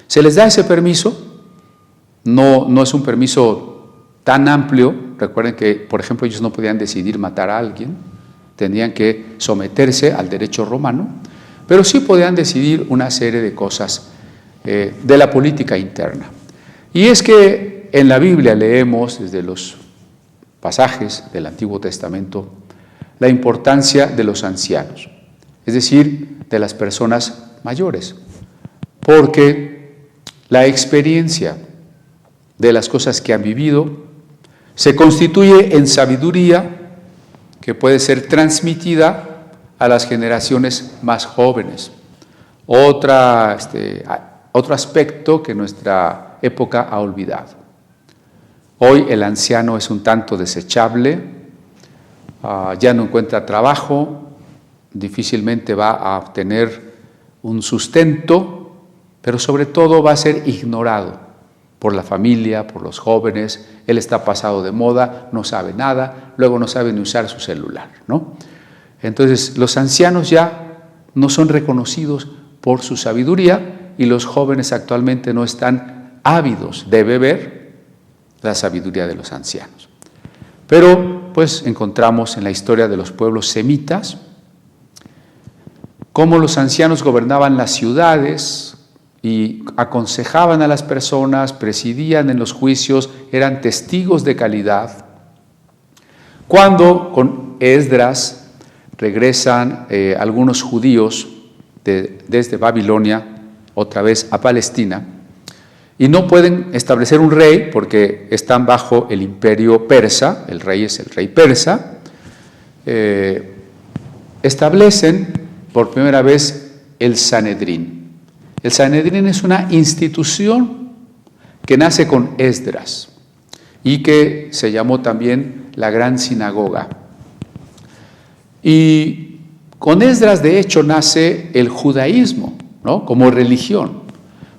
Se les da ese permiso, no es un permiso tan amplio. Recuerden que, por ejemplo, ellos no podían decidir matar a alguien, tenían que someterse al derecho romano, pero sí podían decidir una serie de cosas de la política interna. Y es que en la Biblia leemos desde los pasajes del Antiguo Testamento la importancia de los ancianos, es decir, de las personas mayores, porque la experiencia de las cosas que han vivido se constituye en sabiduría que puede ser transmitida a las generaciones más jóvenes. Otro aspecto que nuestra época ha olvidado. Hoy el anciano es un tanto desechable, ya no encuentra trabajo, difícilmente va a obtener un sustento, pero sobre todo va a ser ignorado por la familia, por los jóvenes. Él está pasado de moda, no sabe nada, luego no sabe ni usar su celular, ¿no? Entonces los ancianos ya no son reconocidos por su sabiduría y los jóvenes actualmente no están ávidos de beber la sabiduría de los ancianos. Pero pues encontramos en la historia de los pueblos semitas cómo los ancianos gobernaban las ciudades y aconsejaban a las personas, presidían en los juicios, eran testigos de calidad. Cuando con Esdras regresan algunos judíos desde Babilonia otra vez a Palestina, y no pueden establecer un rey porque están bajo el imperio persa, el rey es el rey persa, establecen por primera vez el Sanedrín. El Sanedrín es una institución que nace con Esdras y que se llamó también la Gran Sinagoga. Y con Esdras, de hecho, nace el judaísmo, ¿no? Como religión.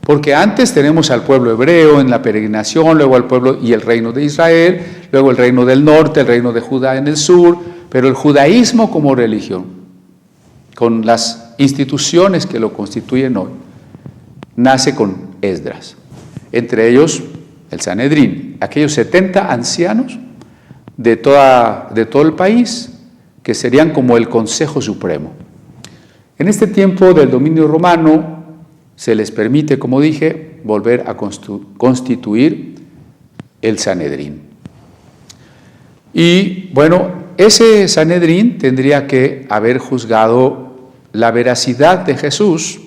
Porque antes tenemos al pueblo hebreo en la peregrinación, luego al pueblo y el reino de Israel, luego el reino del norte, el reino de Judá en el sur, pero el judaísmo como religión, con las instituciones que lo constituyen hoy, nace con Esdras. Entre ellos el Sanedrín, aquellos 70 ancianos de todo el país, que serían como el Consejo Supremo. En este tiempo del dominio romano, se les permite, como dije, volver a constituir el Sanedrín. Y bueno, ese Sanedrín tendría que haber juzgado la veracidad de Jesús,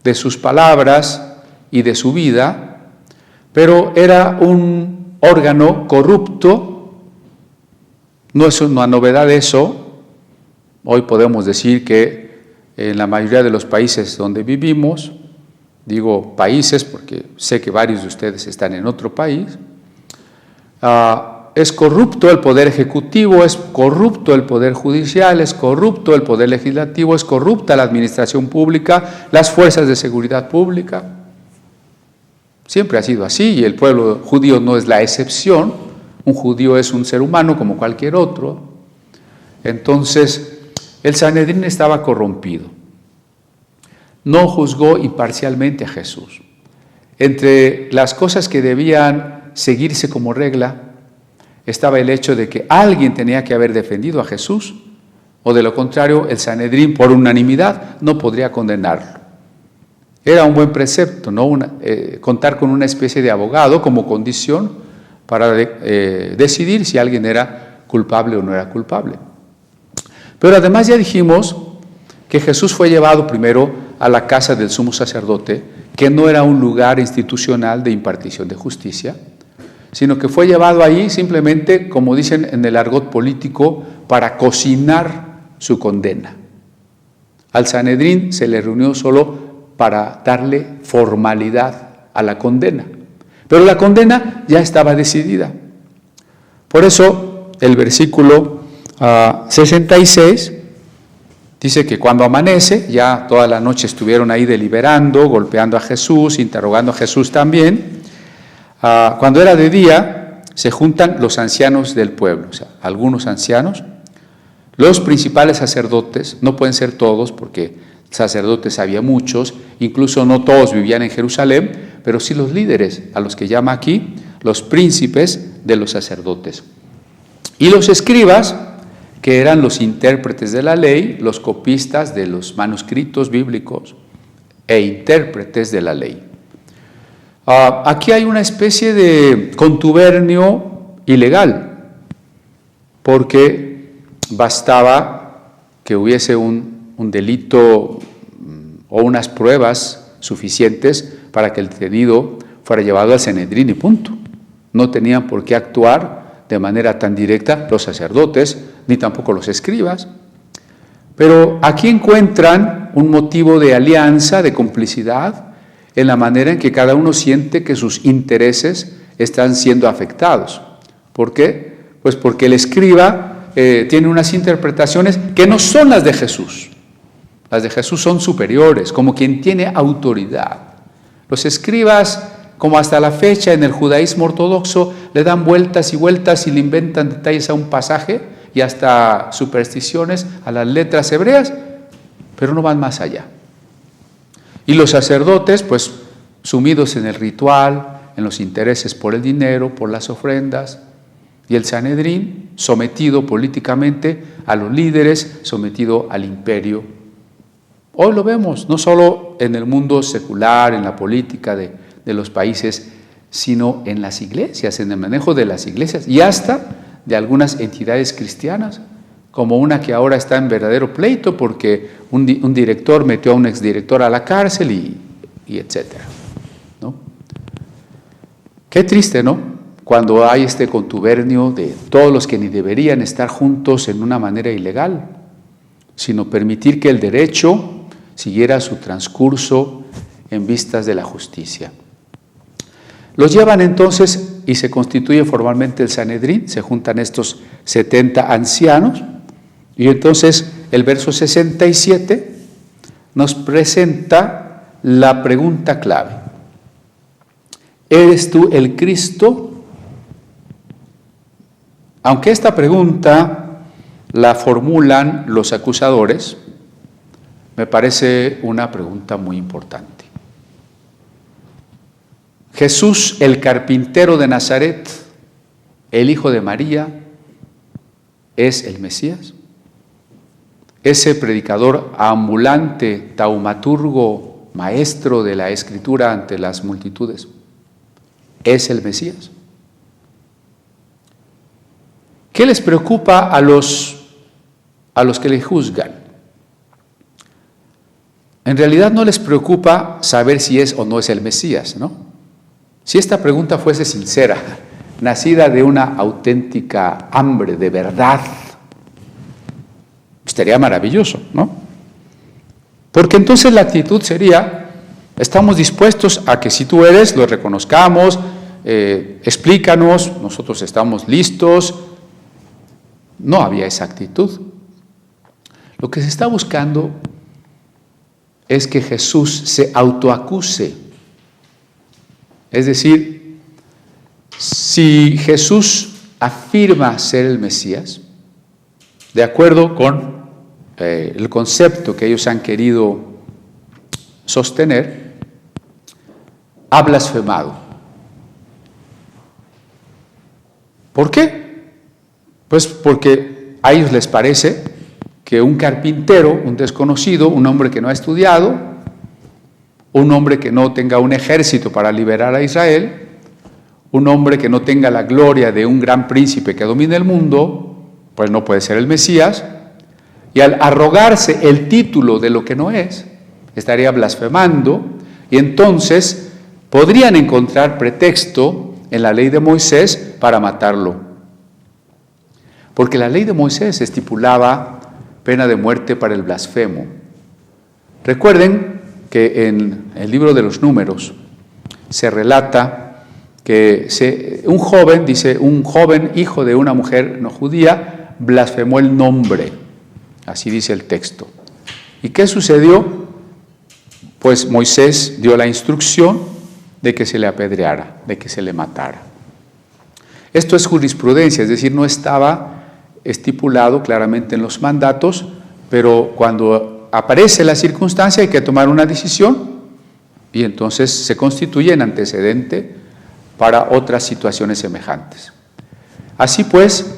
de sus palabras y de su vida, pero era un órgano corrupto. No es una novedad eso. Hoy podemos decir que en la mayoría de los países donde vivimos, digo países porque sé que varios de ustedes están en otro país, es corrupto el poder ejecutivo, es corrupto el poder judicial, es corrupto el poder legislativo, es corrupta la administración pública, las fuerzas de seguridad pública. Siempre ha sido así y el pueblo judío no es la excepción. Un judío es un ser humano como cualquier otro. Entonces, el Sanedrín estaba corrompido. No juzgó imparcialmente a Jesús. Entre las cosas que debían seguirse como regla estaba el hecho de que alguien tenía que haber defendido a Jesús, o de lo contrario el Sanedrín por unanimidad no podría condenarlo. Era un buen precepto, ¿no? Contar con una especie de abogado como condición para decidir si alguien era culpable o no era culpable. Pero además ya dijimos que Jesús fue llevado primero a la casa del sumo sacerdote, que no era un lugar institucional de impartición de justicia, sino que fue llevado ahí simplemente, como dicen en el argot político, para cocinar su condena. Al Sanedrín se le reunió solo para darle formalidad a la condena, pero la condena ya estaba decidida. Por eso el versículo 66 dice que cuando amanece, ya toda la noche estuvieron ahí deliberando, golpeando a Jesús, interrogando a Jesús también. Cuando era de día, se juntan los ancianos del pueblo, o sea, algunos ancianos, los principales sacerdotes, no pueden ser todos porque sacerdotes había muchos, incluso no todos vivían en Jerusalén, pero sí los líderes, a los que llama aquí los príncipes de los sacerdotes. Y los escribas, que eran los intérpretes de la ley, los copistas de los manuscritos bíblicos e intérpretes de la ley. Aquí hay una especie de contubernio ilegal, porque bastaba que hubiese un delito o unas pruebas suficientes para que el detenido fuera llevado al Sanedrín y punto. No tenían por qué actuar de manera tan directa los sacerdotes, ni tampoco los escribas. Pero aquí encuentran un motivo de alianza, de complicidad, en la manera en que cada uno siente que sus intereses están siendo afectados. ¿Por qué? Pues porque el escriba tiene unas interpretaciones que no son las de Jesús. Las de Jesús son superiores, como quien tiene autoridad. Los escribas, como hasta la fecha en el judaísmo ortodoxo, le dan vueltas y vueltas y le inventan detalles a un pasaje y hasta supersticiones a las letras hebreas, pero no van más allá. Y los sacerdotes, pues, sumidos en el ritual, en los intereses por el dinero, por las ofrendas, y el Sanedrín, sometido políticamente a los líderes, sometido al imperio. Hoy lo vemos, no solo en el mundo secular, en la política de los países, sino en las iglesias, en el manejo de las iglesias, y hasta de algunas entidades cristianas, como una que ahora está en verdadero pleito porque un director metió a un exdirector a la cárcel y etcétera, ¿no? Qué triste, ¿no? Cuando hay este contubernio de todos los que ni deberían estar juntos en una manera ilegal, sino permitir que el derecho siguiera su transcurso en vistas de la justicia. Los llevan entonces y se constituye formalmente el Sanedrín, se juntan estos 70 ancianos, y entonces el verso 67 nos presenta la pregunta clave. ¿Eres tú el Cristo? Aunque esta pregunta la formulan los acusadores, me parece una pregunta muy importante. Jesús, el carpintero de Nazaret, el hijo de María, ¿es el Mesías? Ese predicador ambulante, taumaturgo, maestro de la Escritura ante las multitudes, ¿es el Mesías? ¿Qué les preocupa a los que le juzgan? En realidad no les preocupa saber si es o no es el Mesías, ¿no? Si esta pregunta fuese sincera, nacida de una auténtica hambre de verdad, estaría maravilloso, ¿no? Porque entonces la actitud sería, estamos dispuestos a que si tú eres, lo reconozcamos, explícanos, nosotros estamos listos. No había esa actitud. Lo que se está buscando es que Jesús se autoacuse. Es decir, si Jesús afirma ser el Mesías, de acuerdo con el concepto que ellos han querido sostener, ha blasfemado. ¿Por qué? Pues porque a ellos les parece que un carpintero, un desconocido, un hombre que no ha estudiado, un hombre que no tenga un ejército para liberar a Israel, un hombre que no tenga la gloria de un gran príncipe que domine el mundo, pues no puede ser el Mesías, y al arrogarse el título de lo que no es, estaría blasfemando, y entonces podrían encontrar pretexto en la ley de Moisés para matarlo. Porque la ley de Moisés estipulaba pena de muerte para el blasfemo. Recuerden que en el libro de los Números se relata que un joven hijo de una mujer no judía blasfemó el nombre, así dice el texto. ¿Y qué sucedió? Pues Moisés dio la instrucción de que se le apedreara, de que se le matara. Esto es jurisprudencia, es decir, no estaba estipulado claramente en los mandatos, pero cuando aparece la circunstancia hay que tomar una decisión y entonces se constituye en antecedente para otras situaciones semejantes. Así pues,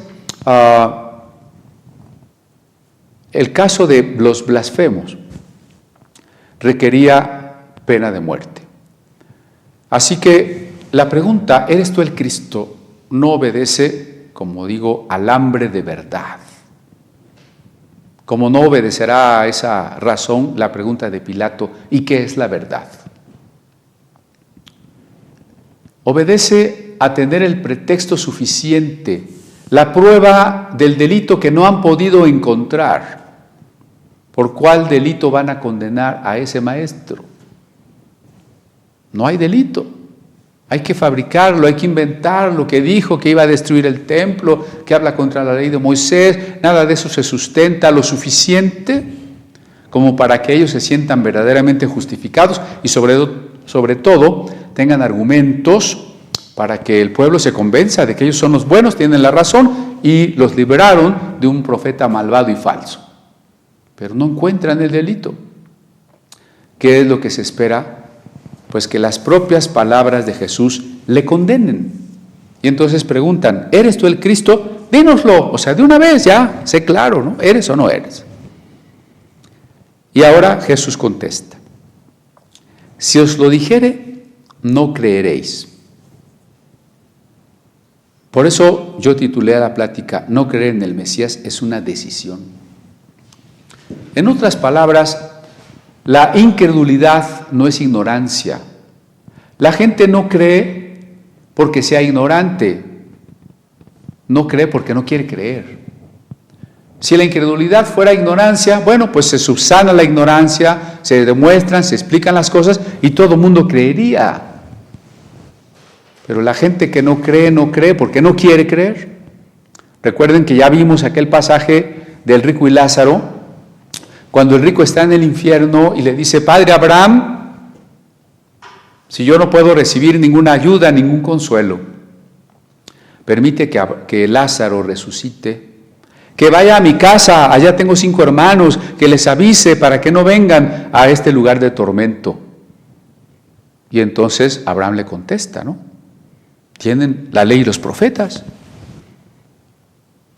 el caso de los blasfemos requería pena de muerte. Así que la pregunta, ¿eres tú el Cristo?, no obedece, como digo, al hambre de verdad. Como no obedecerá a esa razón la pregunta de Pilato, ¿y qué es la verdad? Obedece a tener el pretexto suficiente, la prueba del delito que no han podido encontrar. ¿Por cuál delito van a condenar a ese maestro? No hay delito. Hay que fabricarlo, hay que inventarlo, que dijo que iba a destruir el templo, que habla contra la ley de Moisés. Nada de eso se sustenta lo suficiente como para que ellos se sientan verdaderamente justificados y sobre todo tengan argumentos para que el pueblo se convenza de que ellos son los buenos, tienen la razón y los liberaron de un profeta malvado y falso. Pero no encuentran el delito. ¿Qué es lo que se espera? Pues que las propias palabras de Jesús le condenen. Y entonces preguntan, ¿eres tú el Cristo? Dínoslo, o sea, de una vez ya, sé claro, ¿no? ¿Eres o no eres? Y ahora Jesús contesta, si os lo dijere, no creeréis. Por eso yo titulé a la plática, no creer en el Mesías es una decisión. En otras palabras, la incredulidad no es ignorancia. La gente no cree porque sea ignorante. No cree porque no quiere creer. Si la incredulidad fuera ignorancia, bueno, pues se subsana la ignorancia, se demuestran, se explican las cosas y todo el mundo creería. Pero la gente que no cree porque no quiere creer. Recuerden que ya vimos aquel pasaje del rico y Lázaro, cuando el rico está en el infierno y le dice, Padre Abraham, si yo no puedo recibir ninguna ayuda, ningún consuelo, permite que Lázaro resucite, que vaya a mi casa, allá tengo 5 hermanos, que les avise para que no vengan a este lugar de tormento. Y entonces Abraham le contesta, ¿no? Tienen la ley y los profetas.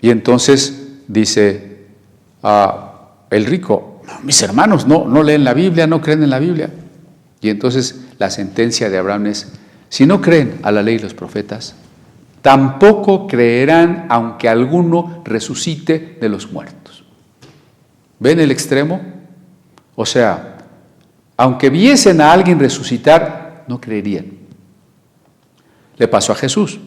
Y entonces dice el rico, mis hermanos no leen la Biblia, no creen en la Biblia. Y entonces la sentencia de Abraham es, si no creen a la ley y los profetas, tampoco creerán aunque alguno resucite de los muertos. ¿Ven el extremo? O sea, aunque viesen a alguien resucitar, no creerían. Le pasó a Jesús.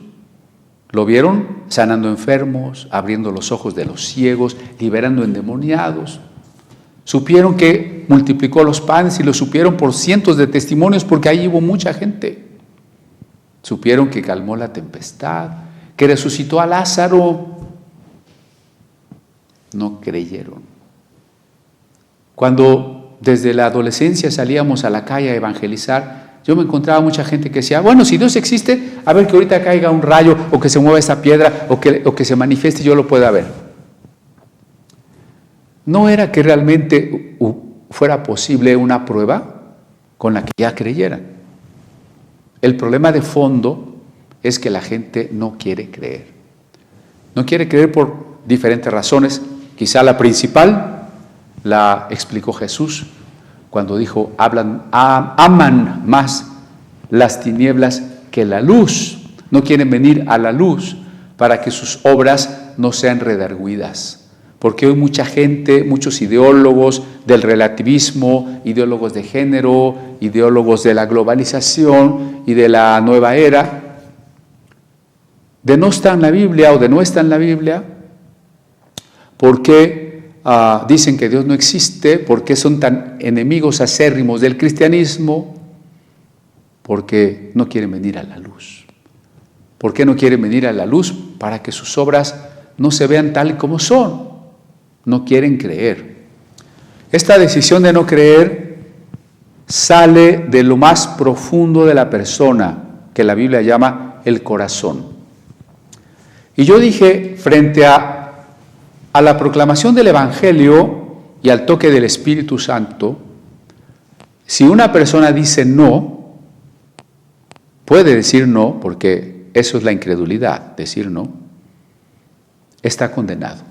Lo vieron sanando enfermos, abriendo los ojos de los ciegos, liberando endemoniados. Supieron que multiplicó los panes y lo supieron por cientos de testimonios porque ahí hubo mucha gente. Supieron que calmó la tempestad, que resucitó a Lázaro. No creyeron. Cuando desde la adolescencia salíamos a la calle a evangelizar, yo me encontraba mucha gente que decía, bueno, si Dios existe, a ver que ahorita caiga un rayo o que se mueva esta piedra o que se manifieste y yo lo pueda ver. No era que realmente fuera posible una prueba con la que ya creyeran. El problema de fondo es que la gente no quiere creer. No quiere creer por diferentes razones. Quizá la principal la explicó Jesús cuando dijo, aman más las tinieblas que la luz. No quieren venir a la luz para que sus obras no sean redargüidas. Porque hoy mucha gente, muchos ideólogos del relativismo, ideólogos de género, ideólogos de la globalización y de la nueva era, de no estar en la Biblia o de no estar en la Biblia, por qué dicen que Dios no existe, por qué son tan enemigos acérrimos del cristianismo, porque no quieren venir a la luz. ¿Por qué no quieren venir a la luz? Para que sus obras no se vean tal como son. No quieren creer. Esta decisión de no creer sale de lo más profundo de la persona, que la Biblia llama el corazón. Y yo dije, frente a la proclamación del Evangelio y al toque del Espíritu Santo, si una persona dice no, puede decir no, porque eso es la incredulidad, decir no, está condenado.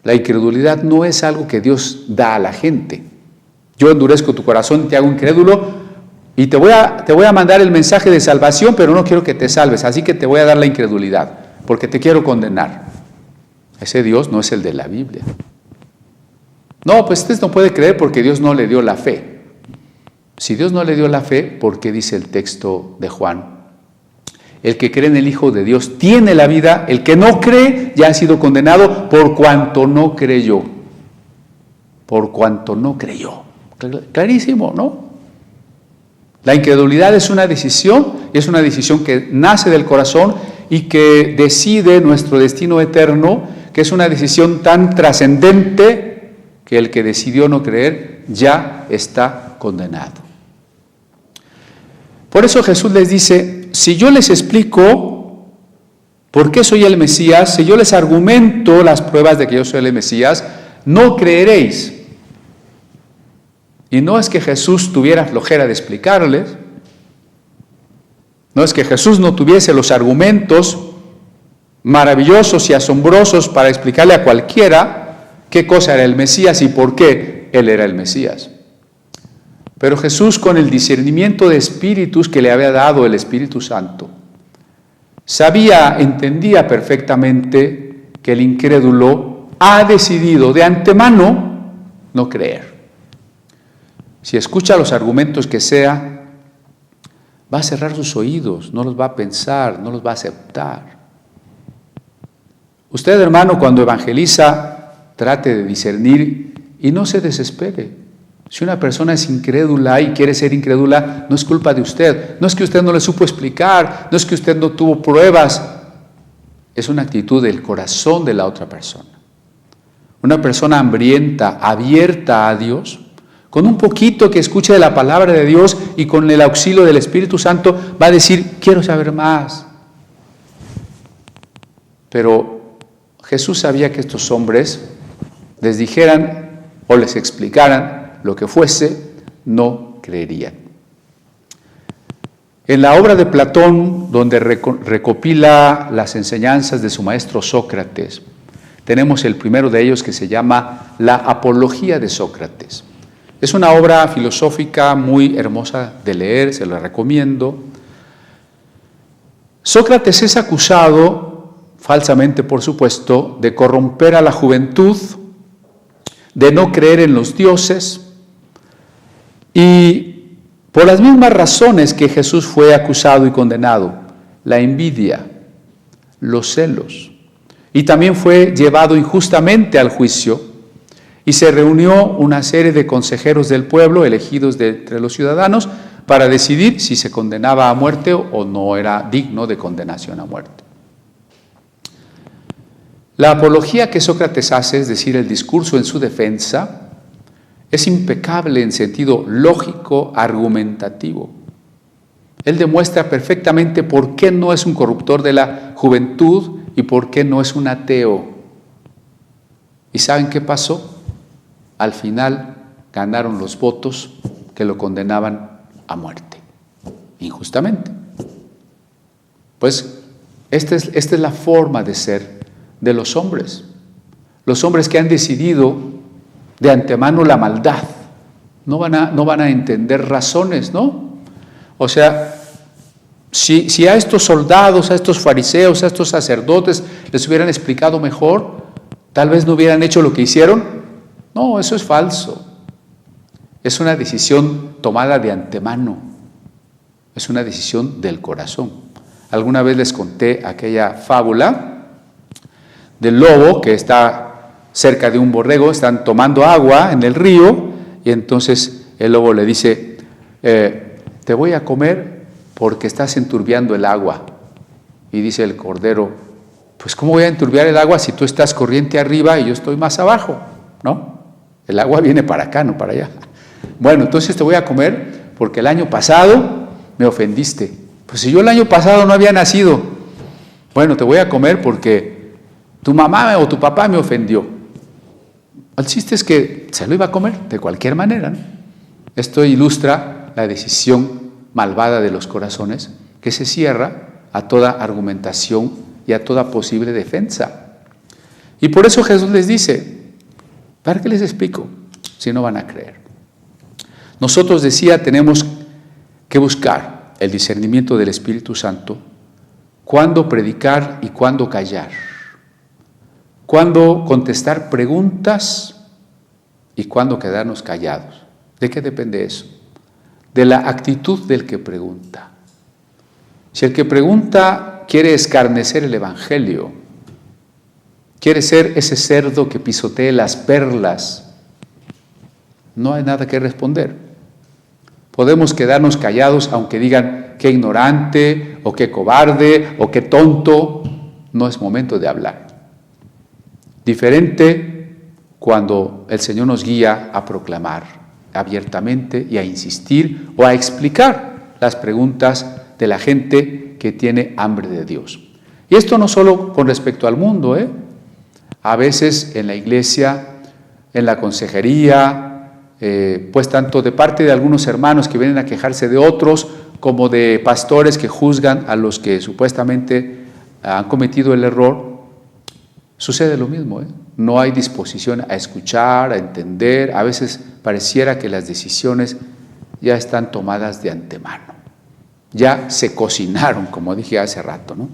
La incredulidad no es algo que Dios da a la gente. Yo endurezco tu corazón, te hago incrédulo y te voy a mandar el mensaje de salvación, pero no quiero que te salves, así que te voy a dar la incredulidad, porque te quiero condenar. Ese Dios no es el de la Biblia. No, pues usted no puede creer porque Dios no le dio la fe. Si Dios no le dio la fe, ¿por qué dice el texto de Juan? El que cree en el Hijo de Dios tiene la vida, el que no cree ya ha sido condenado por cuanto no creyó. Por cuanto no creyó. Clarísimo, ¿no? La incredulidad es una decisión que nace del corazón y que decide nuestro destino eterno, que es una decisión tan trascendente que el que decidió no creer ya está condenado. Por eso Jesús les dice, si yo les explico por qué soy el Mesías, si yo les argumento las pruebas de que yo soy el Mesías, no creeréis. Y no es que Jesús tuviera flojera de explicarles, no es que Jesús no tuviese los argumentos maravillosos y asombrosos para explicarle a cualquiera qué cosa era el Mesías y por qué Él era el Mesías. Pero Jesús, con el discernimiento de espíritus que le había dado el Espíritu Santo, entendía perfectamente que el incrédulo ha decidido de antemano no creer. Si escucha los argumentos que sea, va a cerrar sus oídos, no los va a pensar, no los va a aceptar. Usted, hermano, cuando evangeliza, trate de discernir y no se desespere. Si una persona es incrédula y quiere ser incrédula, no es culpa de usted. No es que usted no le supo explicar, no es que usted no tuvo pruebas. Es una actitud del corazón de la otra persona. Una persona hambrienta, abierta a Dios, con un poquito que escuche de la palabra de Dios y con el auxilio del Espíritu Santo, va a decir, quiero saber más. Pero Jesús sabía que estos hombres les dijeran o les explicaran lo que fuese, no creerían. En la obra de Platón, donde recopila las enseñanzas de su maestro Sócrates, tenemos el primero de ellos que se llama La Apología de Sócrates. Es una obra filosófica muy hermosa de leer, se la recomiendo. Sócrates es acusado, falsamente por supuesto, de corromper a la juventud, de no creer en los dioses, y por las mismas razones que Jesús fue acusado y condenado, la envidia, los celos, y también fue llevado injustamente al juicio, y se reunió una serie de consejeros del pueblo, elegidos de entre los ciudadanos, para decidir si se condenaba a muerte o no era digno de condenación a muerte. La apología que Sócrates hace, es decir, el discurso en su defensa, es impecable en sentido lógico, argumentativo. Él demuestra perfectamente por qué no es un corruptor de la juventud y por qué no es un ateo. ¿Y saben qué pasó? Al final ganaron los votos que lo condenaban a muerte, injustamente. Pues esta es la forma de ser de los hombres. Los hombres que han decidido de antemano la maldad, no van a entender razones, ¿no? O sea, si a estos soldados, a estos fariseos, a estos sacerdotes les hubieran explicado mejor, tal vez no hubieran hecho lo que hicieron. No, eso es falso. Es una decisión tomada de antemano. Es una decisión del corazón. alguna vez les conté aquella fábula del lobo que está cerca de un borrego, están tomando agua en el río y entonces el lobo le dice, te voy a comer porque estás enturbiando el agua. Y dice el cordero, pues ¿cómo voy a enturbiar el agua si tú estás corriente arriba y yo estoy más abajo? ¿No? El agua viene para acá, no para allá. Bueno, entonces te voy a comer porque el año pasado me ofendiste. Pues si yo el año pasado no había nacido. Bueno, te voy a comer porque tu mamá o tu papá me ofendió. El chiste es que se lo iba a comer de cualquier manera, ¿no? Esto ilustra la decisión malvada de los corazones que se cierra a toda argumentación y a toda posible defensa. Y por eso Jesús les dice, ¿para qué les explico si no van a creer? Nosotros, decía, tenemos que buscar el discernimiento del Espíritu Santo, cuándo predicar y cuándo callar, cuándo contestar preguntas y cuándo quedarnos callados. ¿De qué depende eso? De la actitud del que pregunta. Si el que pregunta quiere escarnecer el Evangelio, quiere ser ese cerdo que pisotee las perlas, no hay nada que responder. Podemos quedarnos callados aunque digan qué ignorante, o qué cobarde, o qué tonto. No es momento de hablar. Diferente cuando el Señor nos guía a proclamar abiertamente y a insistir o a explicar las preguntas de la gente que tiene hambre de Dios. Y esto no solo con respecto al mundo, a veces en la iglesia, en la consejería, pues tanto de parte de algunos hermanos que vienen a quejarse de otros, como de pastores que juzgan a los que supuestamente han cometido el error, sucede lo mismo, No hay disposición a escuchar, a entender. A veces pareciera que las decisiones ya están tomadas de antemano. Ya se cocinaron, como dije hace rato, ¿no?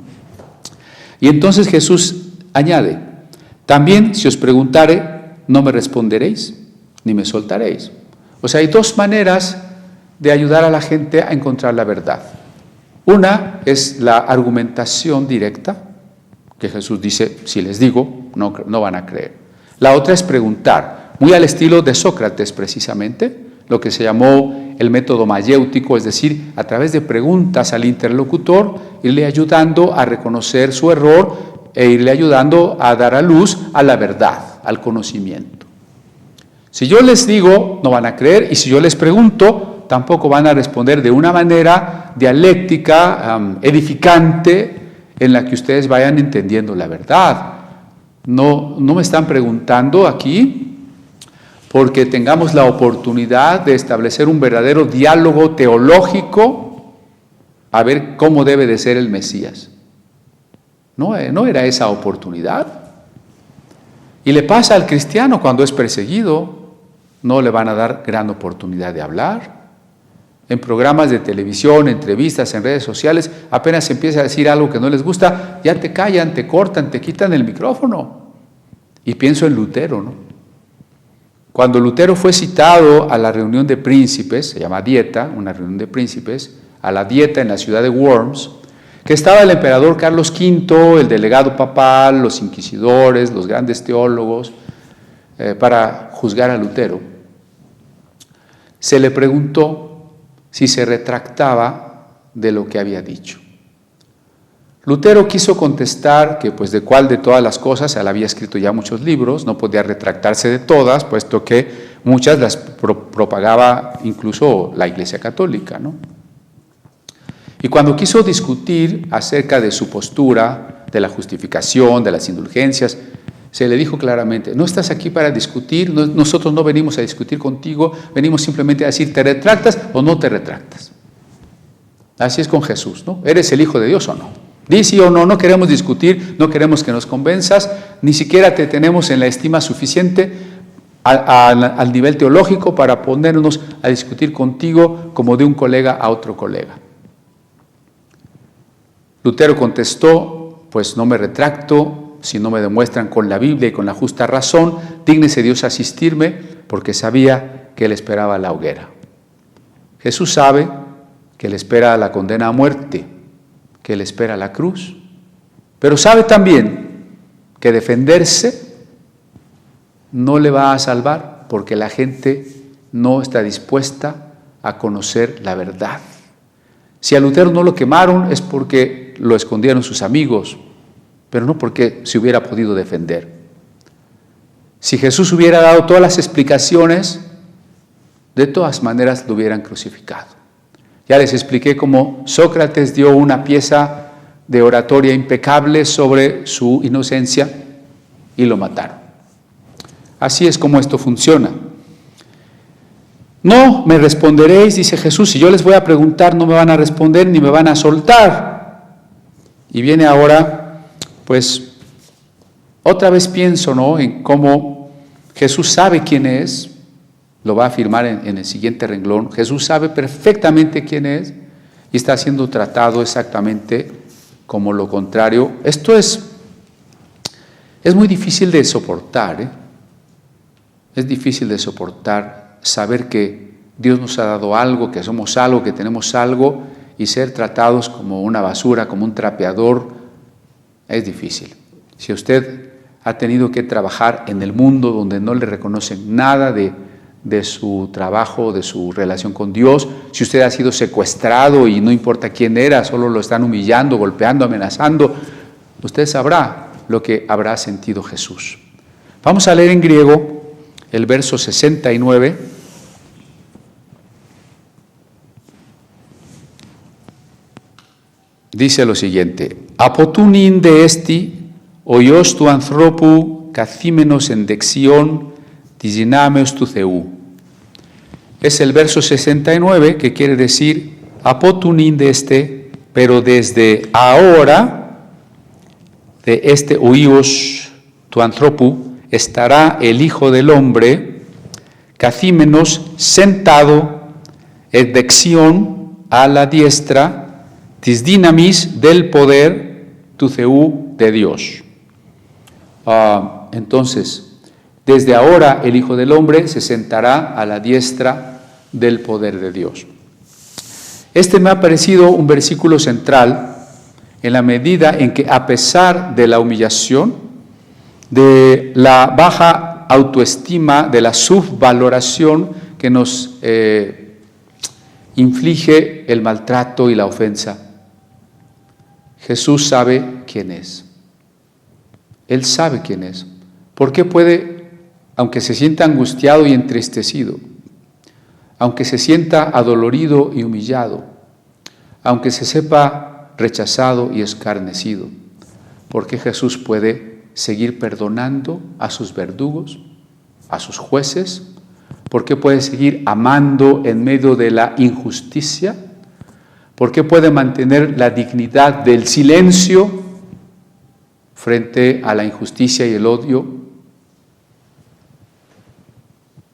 Y entonces Jesús añade, también si os preguntare, no me responderéis, ni me soltaréis. O sea, hay dos maneras de ayudar a la gente a encontrar la verdad. Una es la argumentación directa, que Jesús dice, si les digo, no van a creer. La otra es preguntar, muy al estilo de Sócrates precisamente, lo que se llamó el método mayéutico, es decir, a través de preguntas al interlocutor, irle ayudando a reconocer su error e irle ayudando a dar a luz a la verdad, al conocimiento. Si yo les digo, no van a creer, y si yo les pregunto, tampoco van a responder de una manera dialéctica, edificante, en la que ustedes vayan entendiendo la verdad. No me están preguntando aquí porque tengamos la oportunidad de establecer un verdadero diálogo teológico a ver cómo debe de ser el Mesías. No era esa oportunidad. Y le pasa al cristiano cuando es perseguido, no le van a dar gran oportunidad de hablar. En programas de televisión, entrevistas, en redes sociales, apenas se empieza a decir algo que no les gusta, ya te callan, te cortan, te quitan el micrófono. Y pienso en Lutero, ¿no? Cuando Lutero fue citado a la reunión de príncipes, se llama dieta, una reunión de príncipes, a la dieta en la ciudad de Worms, que estaba el emperador Carlos V, el delegado papal, los inquisidores, los grandes teólogos, para juzgar a Lutero, se le preguntó si se retractaba de lo que había dicho. Lutero quiso contestar que pues de cuál de todas las cosas, él había escrito ya muchos libros, no podía retractarse de todas, puesto que muchas las propagaba incluso la Iglesia Católica, ¿no? Y cuando quiso discutir acerca de su postura, de la justificación, de las indulgencias, se le dijo claramente, no estás aquí para discutir, nosotros no venimos a discutir contigo, venimos simplemente a decir, ¿te retractas o no te retractas? Así es con Jesús, ¿no? ¿Eres el Hijo de Dios o no? Di sí o no, no queremos discutir, no queremos que nos convenzas, ni siquiera te tenemos en la estima suficiente al nivel teológico para ponernos a discutir contigo como de un colega a otro colega. Lutero contestó, pues no me retracto, si no me demuestran con la Biblia y con la justa razón, dígnese Dios asistirme, porque sabía que le esperaba la hoguera. Jesús sabe que le espera la condena a muerte, que le espera la cruz, pero sabe también que defenderse no le va a salvar porque la gente no está dispuesta a conocer la verdad. Si a Lutero no lo quemaron es porque lo escondieron sus amigos, pero no porque se hubiera podido defender. Si Jesús hubiera dado todas las explicaciones, de todas maneras lo hubieran crucificado. Ya les expliqué cómo Sócrates dio una pieza de oratoria impecable sobre su inocencia y lo mataron. Así es como esto funciona. No me responderéis, dice Jesús, si yo les voy a preguntar no me van a responder ni me van a soltar. Y viene ahora, pues, otra vez pienso, ¿no?, en cómo Jesús sabe quién es, lo va a afirmar en el siguiente renglón. Jesús sabe perfectamente quién es y está siendo tratado exactamente como lo contrario. Esto es muy difícil de soportar, ¿eh? Es difícil de soportar saber que Dios nos ha dado algo, que somos algo, que tenemos algo, y ser tratados como una basura, como un trapeador, es difícil. Si usted ha tenido que trabajar en el mundo donde no le reconocen nada de su trabajo, de su relación con Dios, si usted ha sido secuestrado y no importa quién era, solo lo están humillando, golpeando, amenazando, usted sabrá lo que habrá sentido Jesús. Vamos a leer en griego el verso 69. Dice lo siguiente: «Αποτούνην de esti, οϊός του ανθρώπου καθήμενος εν δεξιόν της δυνάμεως του Θεού». Es el verso 69 que quiere decir, αποτούνην de este, pero desde ahora, de este οϊός του ανθρώπου, estará el Hijo del Hombre, καθήμενος, sentado, en δεξιόν, a la diestra, της δύναμης del poder του Θεού, de Dios. Entonces, desde ahora el Hijo del Hombre se sentará a la diestra del poder de Dios. Este me ha parecido un versículo central en la medida en que, a pesar de la humillación, de la baja autoestima, de la subvaloración que nos inflige el maltrato y la ofensa, Jesús sabe quién es. Él sabe quién es. ¿Por qué puede, aunque se sienta angustiado y entristecido, aunque se sienta adolorido y humillado, aunque se sepa rechazado y escarnecido, por qué Jesús puede seguir perdonando a sus verdugos, a sus jueces? ¿Por qué puede seguir amando en medio de la injusticia? ¿Por qué puede mantener la dignidad del silencio frente a la injusticia y el odio?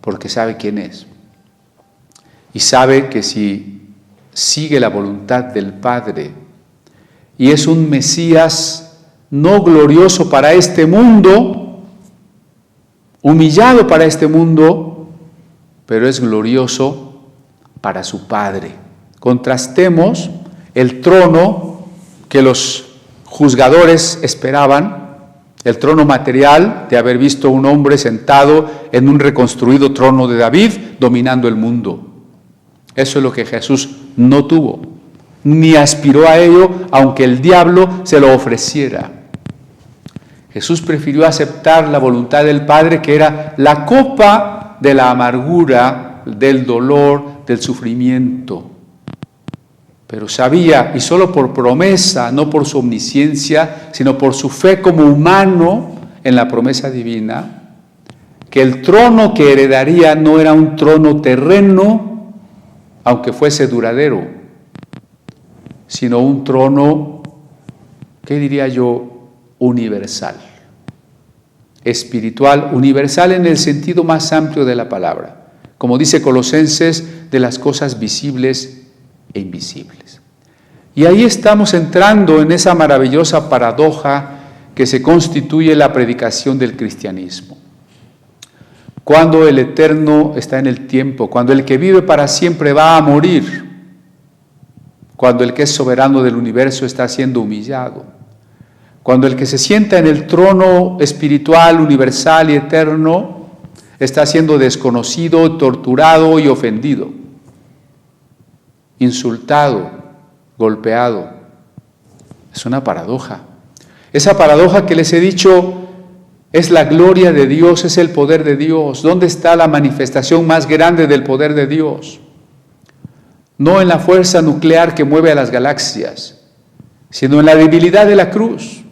Porque sabe quién es. Y sabe que si sigue la voluntad del Padre y es un Mesías no glorioso para este mundo, humillado para este mundo, pero es glorioso para su Padre. Contrastemos el trono que los juzgadores esperaban, el trono material de haber visto un hombre sentado en un reconstruido trono de David dominando el mundo. Eso es lo que Jesús no tuvo, ni aspiró a ello, aunque el diablo se lo ofreciera. Jesús prefirió aceptar la voluntad del Padre, que era la copa de la amargura, del dolor, del sufrimiento. Pero sabía, y solo por promesa, no por su omnisciencia, sino por su fe como humano en la promesa divina, que el trono que heredaría no era un trono terreno, aunque fuese duradero, sino un trono, ¿qué diría yo?, universal, espiritual, universal en el sentido más amplio de la palabra, como dice Colosenses, de las cosas visibles e invisibles. Y ahí estamos entrando en esa maravillosa paradoja que se constituye la predicación del cristianismo. Cuando el eterno está en el tiempo, cuando el que vive para siempre va a morir, cuando el que es soberano del universo está siendo humillado, cuando el que se sienta en el trono espiritual, universal y eterno está siendo desconocido, torturado y ofendido, insultado, golpeado. Es una paradoja. Esa paradoja que les he dicho es la gloria de Dios, es el poder de Dios. ¿Dónde está la manifestación más grande del poder de Dios? No en la fuerza nuclear que mueve a las galaxias, sino en la debilidad de la cruz,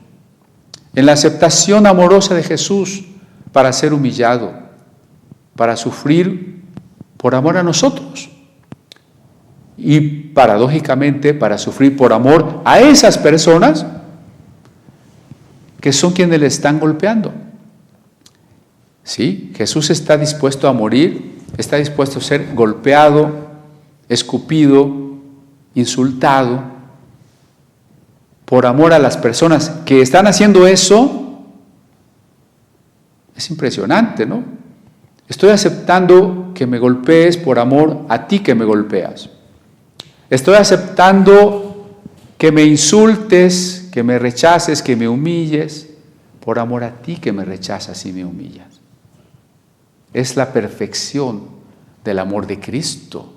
en la aceptación amorosa de Jesús para ser humillado, para sufrir por amor a nosotros y paradójicamente para sufrir por amor a esas personas que son quienes le están golpeando. Sí, Jesús está dispuesto a morir, está dispuesto a ser golpeado, escupido, insultado, por amor a las personas que están haciendo eso. Es impresionante, ¿no? Estoy aceptando que me golpees por amor a ti que me golpeas. Estoy aceptando que me insultes, que me rechaces, que me humilles, por amor a ti que me rechazas y me humillas. Es la perfección del amor de Cristo.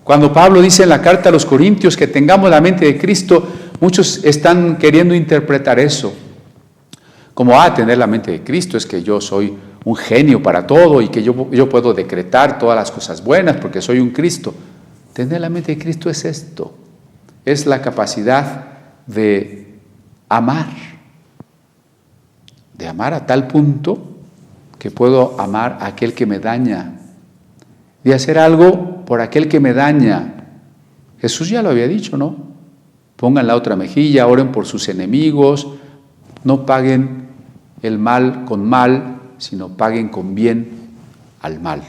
Cuando Pablo dice en la carta a los Corintios que tengamos la mente de Cristo, muchos están queriendo interpretar eso como, tener la mente de Cristo es que yo soy un genio para todo y que yo puedo decretar todas las cosas buenas porque soy un Cristo. Tener la mente de Cristo es esto, es la capacidad de amar a tal punto que puedo amar a aquel que me daña, de hacer algo por aquel que me daña. Jesús ya lo había dicho, ¿no? Pongan la otra mejilla, oren por sus enemigos, no paguen el mal con mal, sino paguen con bien al mal.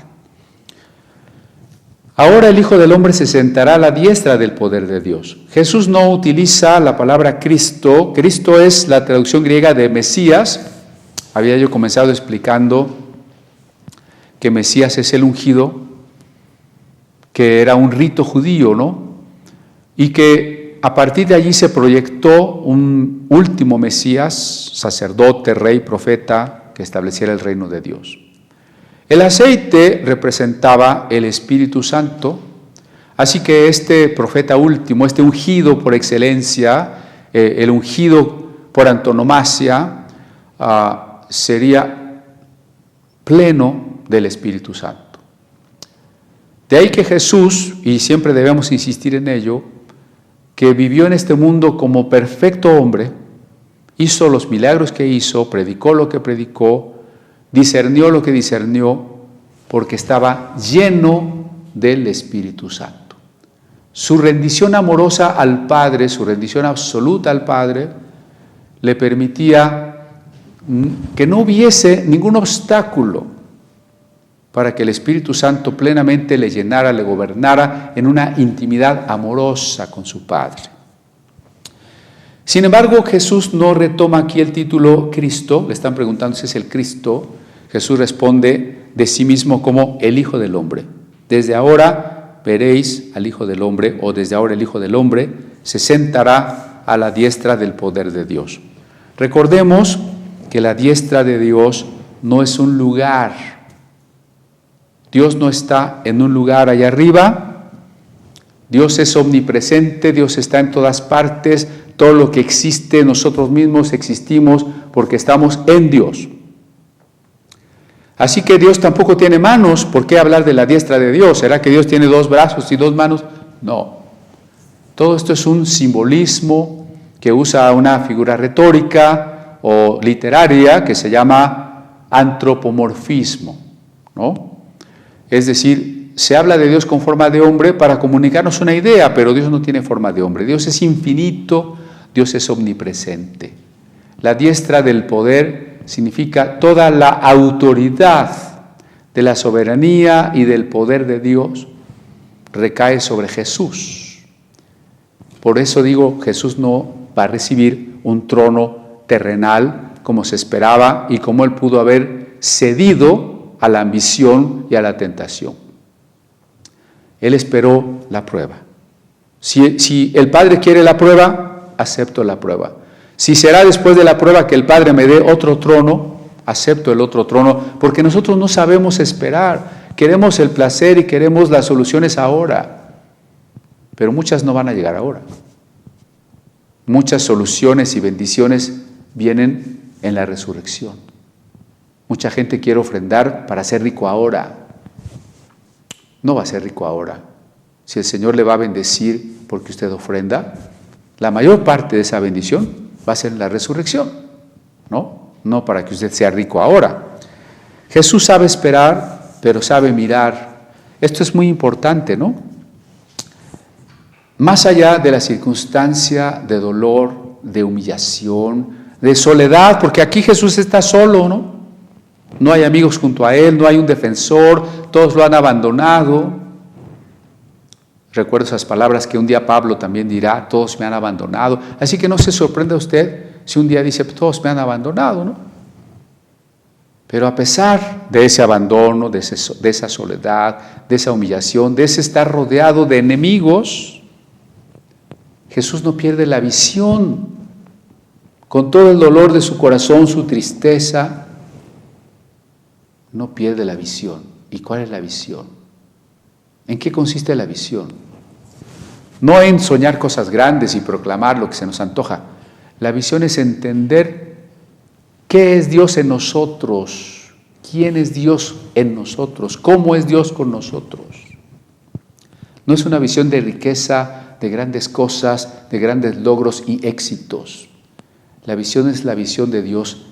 Ahora el Hijo del Hombre se sentará a la diestra del poder de Dios. Jesús no utiliza la palabra Cristo. Cristo es la traducción griega de Mesías. Había yo comenzado explicando que Mesías es el ungido, que era un rito judío, ¿no? Y que a partir de allí se proyectó un último Mesías, sacerdote, rey, profeta, que estableciera el reino de Dios. El aceite representaba el Espíritu Santo, así que este profeta último, este ungido por excelencia, el ungido por antonomasia, sería pleno del Espíritu Santo. De ahí que Jesús, y siempre debemos insistir en ello, que vivió en este mundo como perfecto hombre, hizo los milagros que hizo, predicó lo que predicó, discernió lo que discernió, porque estaba lleno del Espíritu Santo. Su rendición amorosa al Padre, su rendición absoluta al Padre, le permitía que no hubiese ningún obstáculo para que el Espíritu Santo plenamente le llenara, le gobernara en una intimidad amorosa con su Padre. Sin embargo, Jesús no retoma aquí el título Cristo. Le están preguntando si es el Cristo. Jesús responde de sí mismo como el Hijo del Hombre. Desde ahora veréis al Hijo del Hombre, o desde ahora el Hijo del Hombre se sentará a la diestra del poder de Dios. Recordemos que la diestra de Dios no es un lugar. Dios no está en un lugar allá arriba. Dios es omnipresente, Dios está en todas partes. Todo lo que existe, nosotros mismos existimos porque estamos en Dios. Así que Dios tampoco tiene manos. ¿Por qué hablar de la diestra de Dios? ¿Será que Dios tiene 2 brazos y 2 manos? No. Todo esto es un simbolismo que usa una figura retórica o literaria que se llama antropomorfismo, ¿no? Es decir, se habla de Dios con forma de hombre para comunicarnos una idea, pero Dios no tiene forma de hombre. Dios es infinito, Dios es omnipresente. La diestra del poder significa toda la autoridad de la soberanía y del poder de Dios recae sobre Jesús. Por eso digo, Jesús no va a recibir un trono terrenal como se esperaba y como él pudo haber cedido a la ambición y a la tentación. Él esperó la prueba. Si el Padre quiere la prueba, acepto la prueba. Si será después de la prueba que el Padre me dé otro trono, acepto el otro trono, porque nosotros no sabemos esperar. Queremos el placer y queremos las soluciones ahora, pero muchas no van a llegar ahora. Muchas soluciones y bendiciones vienen en la resurrección. Mucha gente quiere ofrendar para ser rico ahora. No va a ser rico ahora. Si el Señor le va a bendecir porque usted ofrenda, la mayor parte de esa bendición va a ser en la resurrección, ¿no? No para que usted sea rico ahora. Jesús sabe esperar, pero sabe mirar. Esto es muy importante, ¿no? Más allá de la circunstancia de dolor, de humillación, de soledad, porque aquí Jesús está solo, ¿no? No hay amigos junto a Él, no hay un defensor, todos lo han abandonado. Recuerdo esas palabras que un día Pablo también dirá, todos me han abandonado. Así que no se sorprenda usted si un día dice, todos me han abandonado, ¿no? Pero a pesar de ese abandono, de esa soledad, de esa humillación, de ese estar rodeado de enemigos, Jesús no pierde la visión. Con todo el dolor de su corazón, su tristeza, no pierde la visión. ¿Y cuál es la visión? ¿En qué consiste la visión? No en soñar cosas grandes y proclamar lo que se nos antoja. La visión es entender qué es Dios en nosotros, quién es Dios en nosotros, cómo es Dios con nosotros. No es una visión de riqueza, de grandes cosas, de grandes logros y éxitos. La visión es la visión de Dios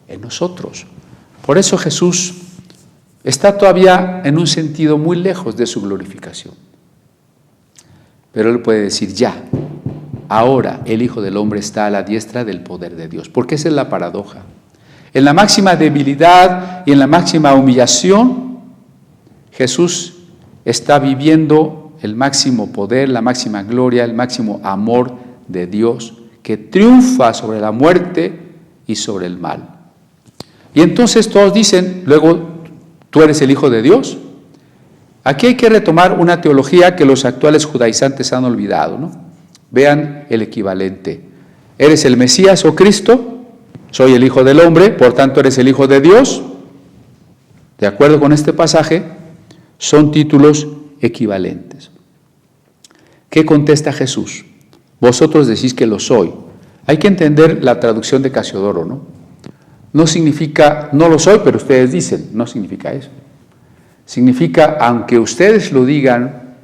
en nosotros. Por eso Jesús está todavía en un sentido muy lejos de su glorificación. Pero Él puede decir ya, ahora el Hijo del Hombre está a la diestra del poder de Dios. Porque esa es la paradoja. En la máxima debilidad y en la máxima humillación, Jesús está viviendo el máximo poder, la máxima gloria, el máximo amor de Dios, que triunfa sobre la muerte y sobre el mal. Y entonces todos dicen, luego, ¿tú eres el Hijo de Dios? Aquí hay que retomar una teología que los actuales judaizantes han olvidado, ¿no? Vean el equivalente. ¿Eres el Mesías o Cristo? Soy el Hijo del Hombre, por tanto eres el Hijo de Dios. De acuerdo con este pasaje, son títulos equivalentes. ¿Qué contesta Jesús? Vosotros decís que lo soy. Hay que entender la traducción de Casiodoro, ¿no? No significa, no lo soy, pero ustedes dicen, no significa eso. Significa, aunque ustedes lo digan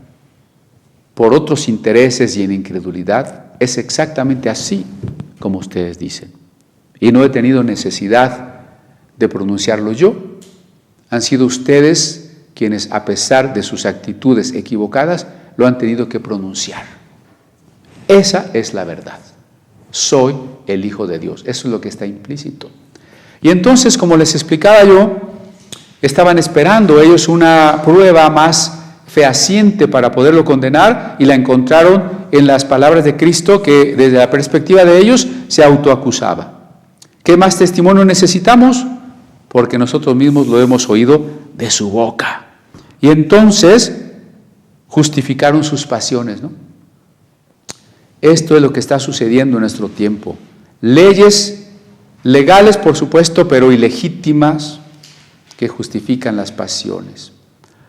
por otros intereses y en incredulidad, es exactamente así como ustedes dicen. Y no he tenido necesidad de pronunciarlo yo. Han sido ustedes quienes, a pesar de sus actitudes equivocadas, lo han tenido que pronunciar. Esa es la verdad. Soy el Hijo de Dios. Eso es lo que está implícito. Y entonces, como les explicaba yo, estaban esperando ellos una prueba más fehaciente para poderlo condenar y la encontraron en las palabras de Cristo, que desde la perspectiva de ellos se autoacusaba. ¿Qué más testimonio necesitamos? Porque nosotros mismos lo hemos oído de su boca. Y entonces justificaron sus pasiones, ¿no? Esto es lo que está sucediendo en nuestro tiempo. Leyes legales, por supuesto, pero ilegítimas, que justifican las pasiones.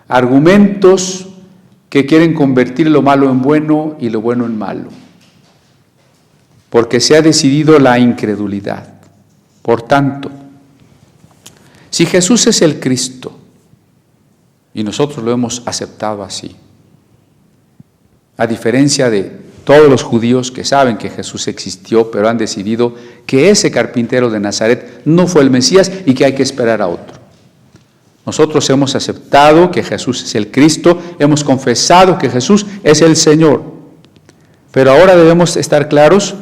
Argumentos que quieren convertir lo malo en bueno y lo bueno en malo. Porque se ha decidido la incredulidad. Por tanto, si Jesús es el Cristo, y nosotros lo hemos aceptado así, a diferencia de todos los judíos que saben que Jesús existió, pero han decidido que ese carpintero de Nazaret no fue el Mesías y que hay que esperar a otro. Nosotros hemos aceptado que Jesús es el Cristo, hemos confesado que Jesús es el Señor, pero ahora debemos estar claros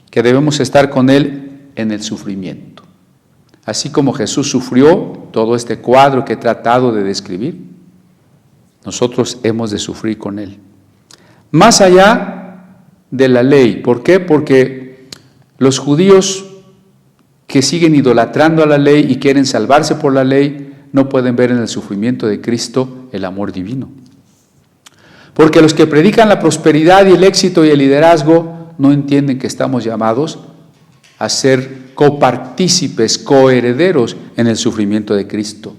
que debemos estar con Él en el sufrimiento. Así como Jesús sufrió todo este cuadro que he tratado de describir, nosotros hemos de sufrir con Él. Más allá de la ley. ¿Por qué? Porque los judíos que siguen idolatrando a la ley y quieren salvarse por la ley, no pueden ver en el sufrimiento de Cristo el amor divino. Porque los que predican la prosperidad y el éxito y el liderazgo no entienden que estamos llamados a ser copartícipes, coherederos en el sufrimiento de Cristo.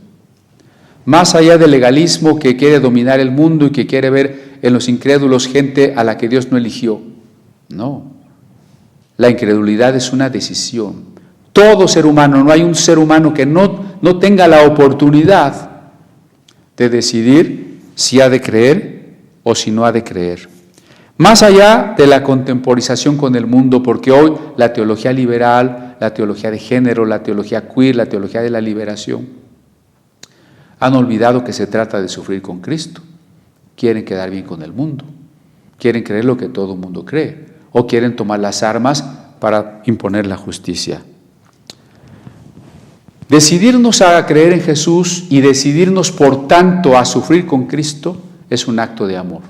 Más allá del legalismo que quiere dominar el mundo y que quiere ver en los incrédulos gente a la que Dios no eligió. No. La incredulidad es una decisión. Todo ser humano, no hay un ser humano que no tenga la oportunidad de decidir si ha de creer o si no ha de creer. Más allá de la contemporización con el mundo, porque hoy la teología liberal, la teología de género, la teología queer, la teología de la liberación, han olvidado que se trata de sufrir con Cristo. Quieren quedar bien con el mundo, quieren creer lo que todo el mundo cree, o quieren tomar las armas para imponer la justicia. Decidirnos a creer en Jesús y decidirnos por tanto a sufrir con Cristo es un acto de amor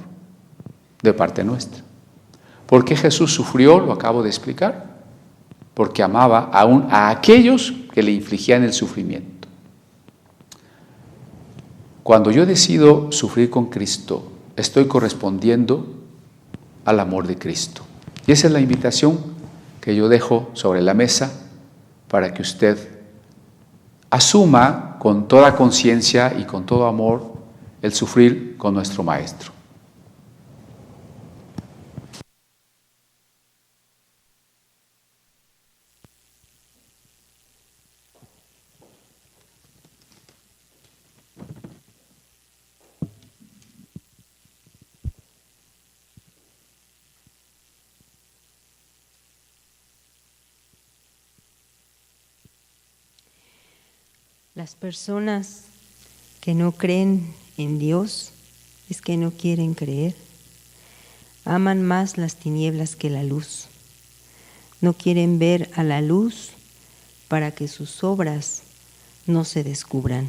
de parte nuestra. ¿Por qué Jesús sufrió? Lo acabo de explicar. Porque amaba aún a aquellos que le infligían el sufrimiento. Cuando yo decido sufrir con Cristo, estoy correspondiendo al amor de Cristo. Y esa es la invitación que yo dejo sobre la mesa para que usted asuma con toda conciencia y con todo amor el sufrir con nuestro Maestro. Las personas que no creen en Dios es que no quieren creer. Aman más las tinieblas que la luz. No quieren ver a la luz para que sus obras no se descubran.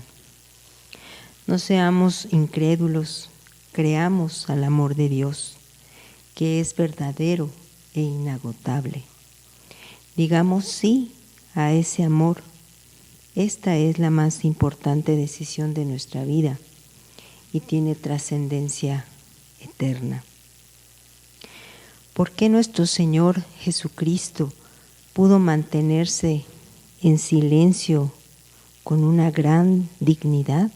No seamos incrédulos, creamos al amor de Dios, que es verdadero e inagotable. Digamos sí a ese amor. Esta es la más importante decisión de nuestra vida y tiene trascendencia eterna. ¿Por qué nuestro Señor Jesucristo pudo mantenerse en silencio con una gran dignidad?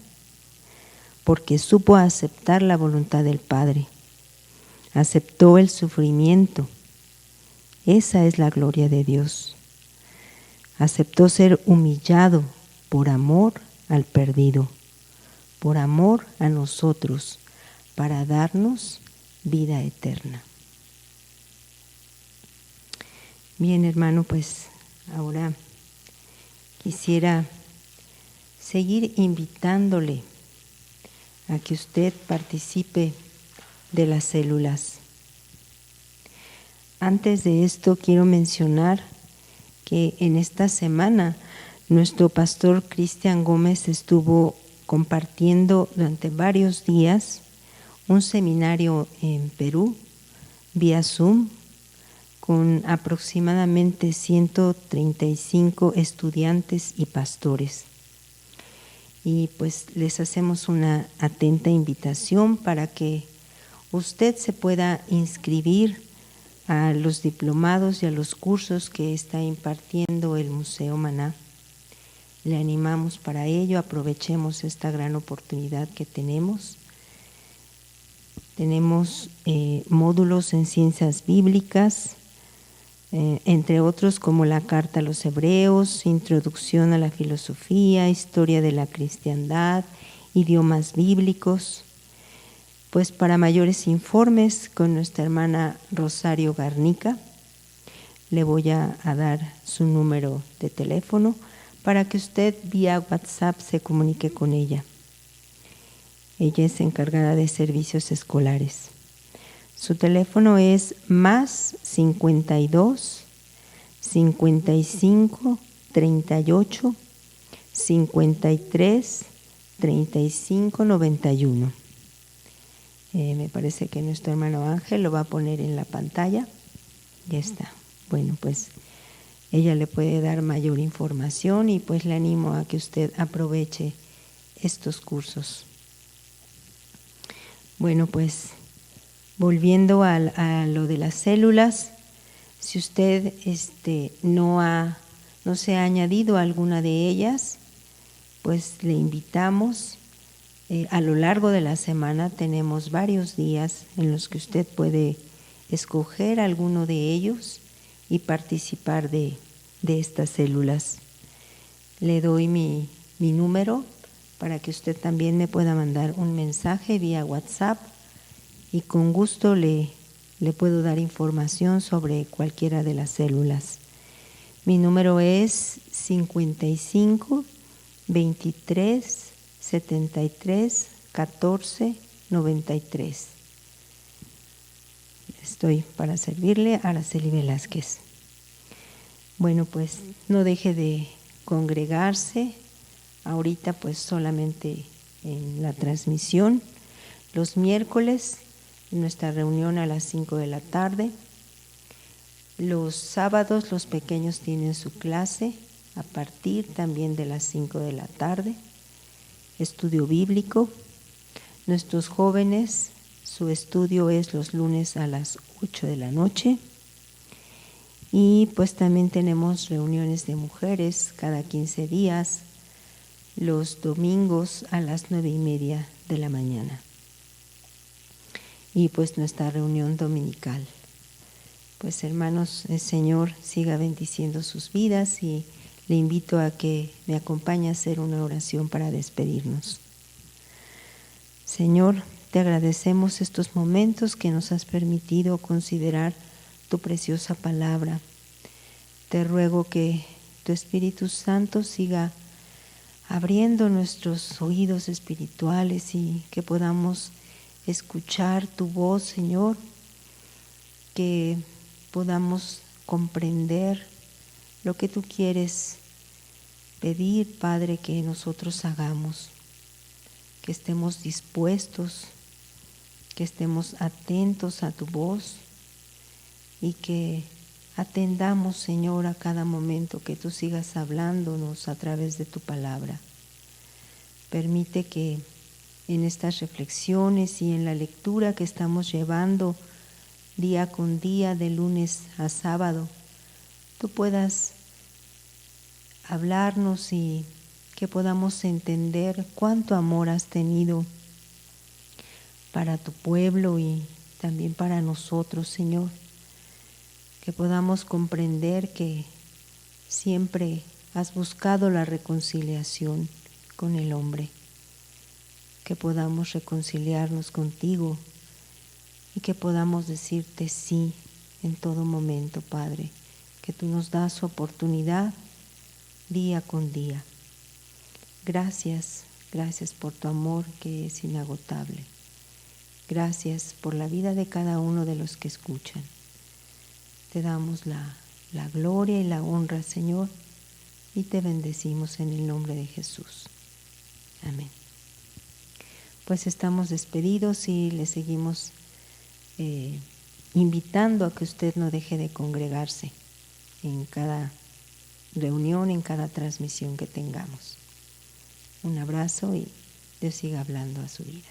Porque supo aceptar la voluntad del Padre, aceptó el sufrimiento. Esa es la gloria de Dios. Aceptó ser humillado por amor al perdido, por amor a nosotros, para darnos vida eterna. Bien, hermano, pues ahora quisiera seguir invitándole a que usted participe de las células. Antes de esto quiero mencionar que en esta semana nuestro pastor Cristian Gómez estuvo compartiendo durante varios días un seminario en Perú vía Zoom con aproximadamente 135 estudiantes y pastores. Y pues les hacemos una atenta invitación para que usted se pueda inscribir a los diplomados y a los cursos que está impartiendo el Museo Maná. Le animamos para ello, aprovechemos esta gran oportunidad que tenemos. Tenemos módulos en ciencias bíblicas, entre otros como la Carta a los Hebreos, Introducción a la Filosofía, Historia de la Cristiandad, Idiomas Bíblicos. Pues para mayores informes con nuestra hermana Rosario Garnica, le voy a dar su número de teléfono para que usted vía WhatsApp se comunique con ella. Ella es encargada de servicios escolares. Su teléfono es más 52 55 38 53 35 91. Me parece que nuestro hermano Ángel lo va a poner en la pantalla. Ya está. Bueno, pues ella le puede dar mayor información y pues le animo a que usted aproveche estos cursos. Bueno, pues Volviendo a lo de las células, si usted no se ha añadido a alguna de ellas, pues le invitamos. A lo largo de la semana tenemos varios días en los que usted puede escoger alguno de ellos y participar de estas células. Le doy mi número para que usted también me pueda mandar un mensaje vía WhatsApp y con gusto le puedo dar información sobre cualquiera de las células. Mi número es 55 23 73 14 93. Estoy para servirle, Araceli Velázquez. Bueno, pues no deje de congregarse. Ahorita pues solamente en la transmisión. Los miércoles nuestra reunión a las 5 de la tarde. Los sábados los pequeños tienen su clase a partir también de las 5 de la tarde. Estudio bíblico. Nuestros jóvenes, su estudio es los lunes a las 8 de la noche. Y pues también tenemos reuniones de mujeres cada 15 días, los domingos a las 9:30 de la mañana. Y pues nuestra reunión dominical. Pues hermanos, el Señor siga bendiciendo sus vidas y le invito a que me acompañe a hacer una oración para despedirnos. Señor, te agradecemos estos momentos que nos has permitido considerar tu preciosa palabra. Te ruego que tu Espíritu Santo siga abriendo nuestros oídos espirituales y que podamos escuchar tu voz, Señor, que podamos comprender lo que tú quieres pedir, Padre, que nosotros hagamos, que estemos dispuestos, que estemos atentos a tu voz y que atendamos, Señor, a cada momento que tú sigas hablándonos a través de tu palabra. Permite que en estas reflexiones y en la lectura que estamos llevando día con día, de lunes a sábado, tú puedas hablarnos y que podamos entender cuánto amor has tenido para tu pueblo y también para nosotros, Señor. Que podamos comprender que siempre has buscado la reconciliación con el hombre. Que podamos reconciliarnos contigo y que podamos decirte sí en todo momento, Padre, que tú nos das oportunidad día con día. Gracias, gracias por tu amor que es inagotable. Gracias por la vida de cada uno de los que escuchan. Te damos la gloria y la honra, Señor, y te bendecimos en el nombre de Jesús. Amén. Pues estamos despedidos y le seguimos invitando a que usted no deje de congregarse en cada reunión, en cada transmisión que tengamos. Un abrazo y Dios siga hablando a su vida.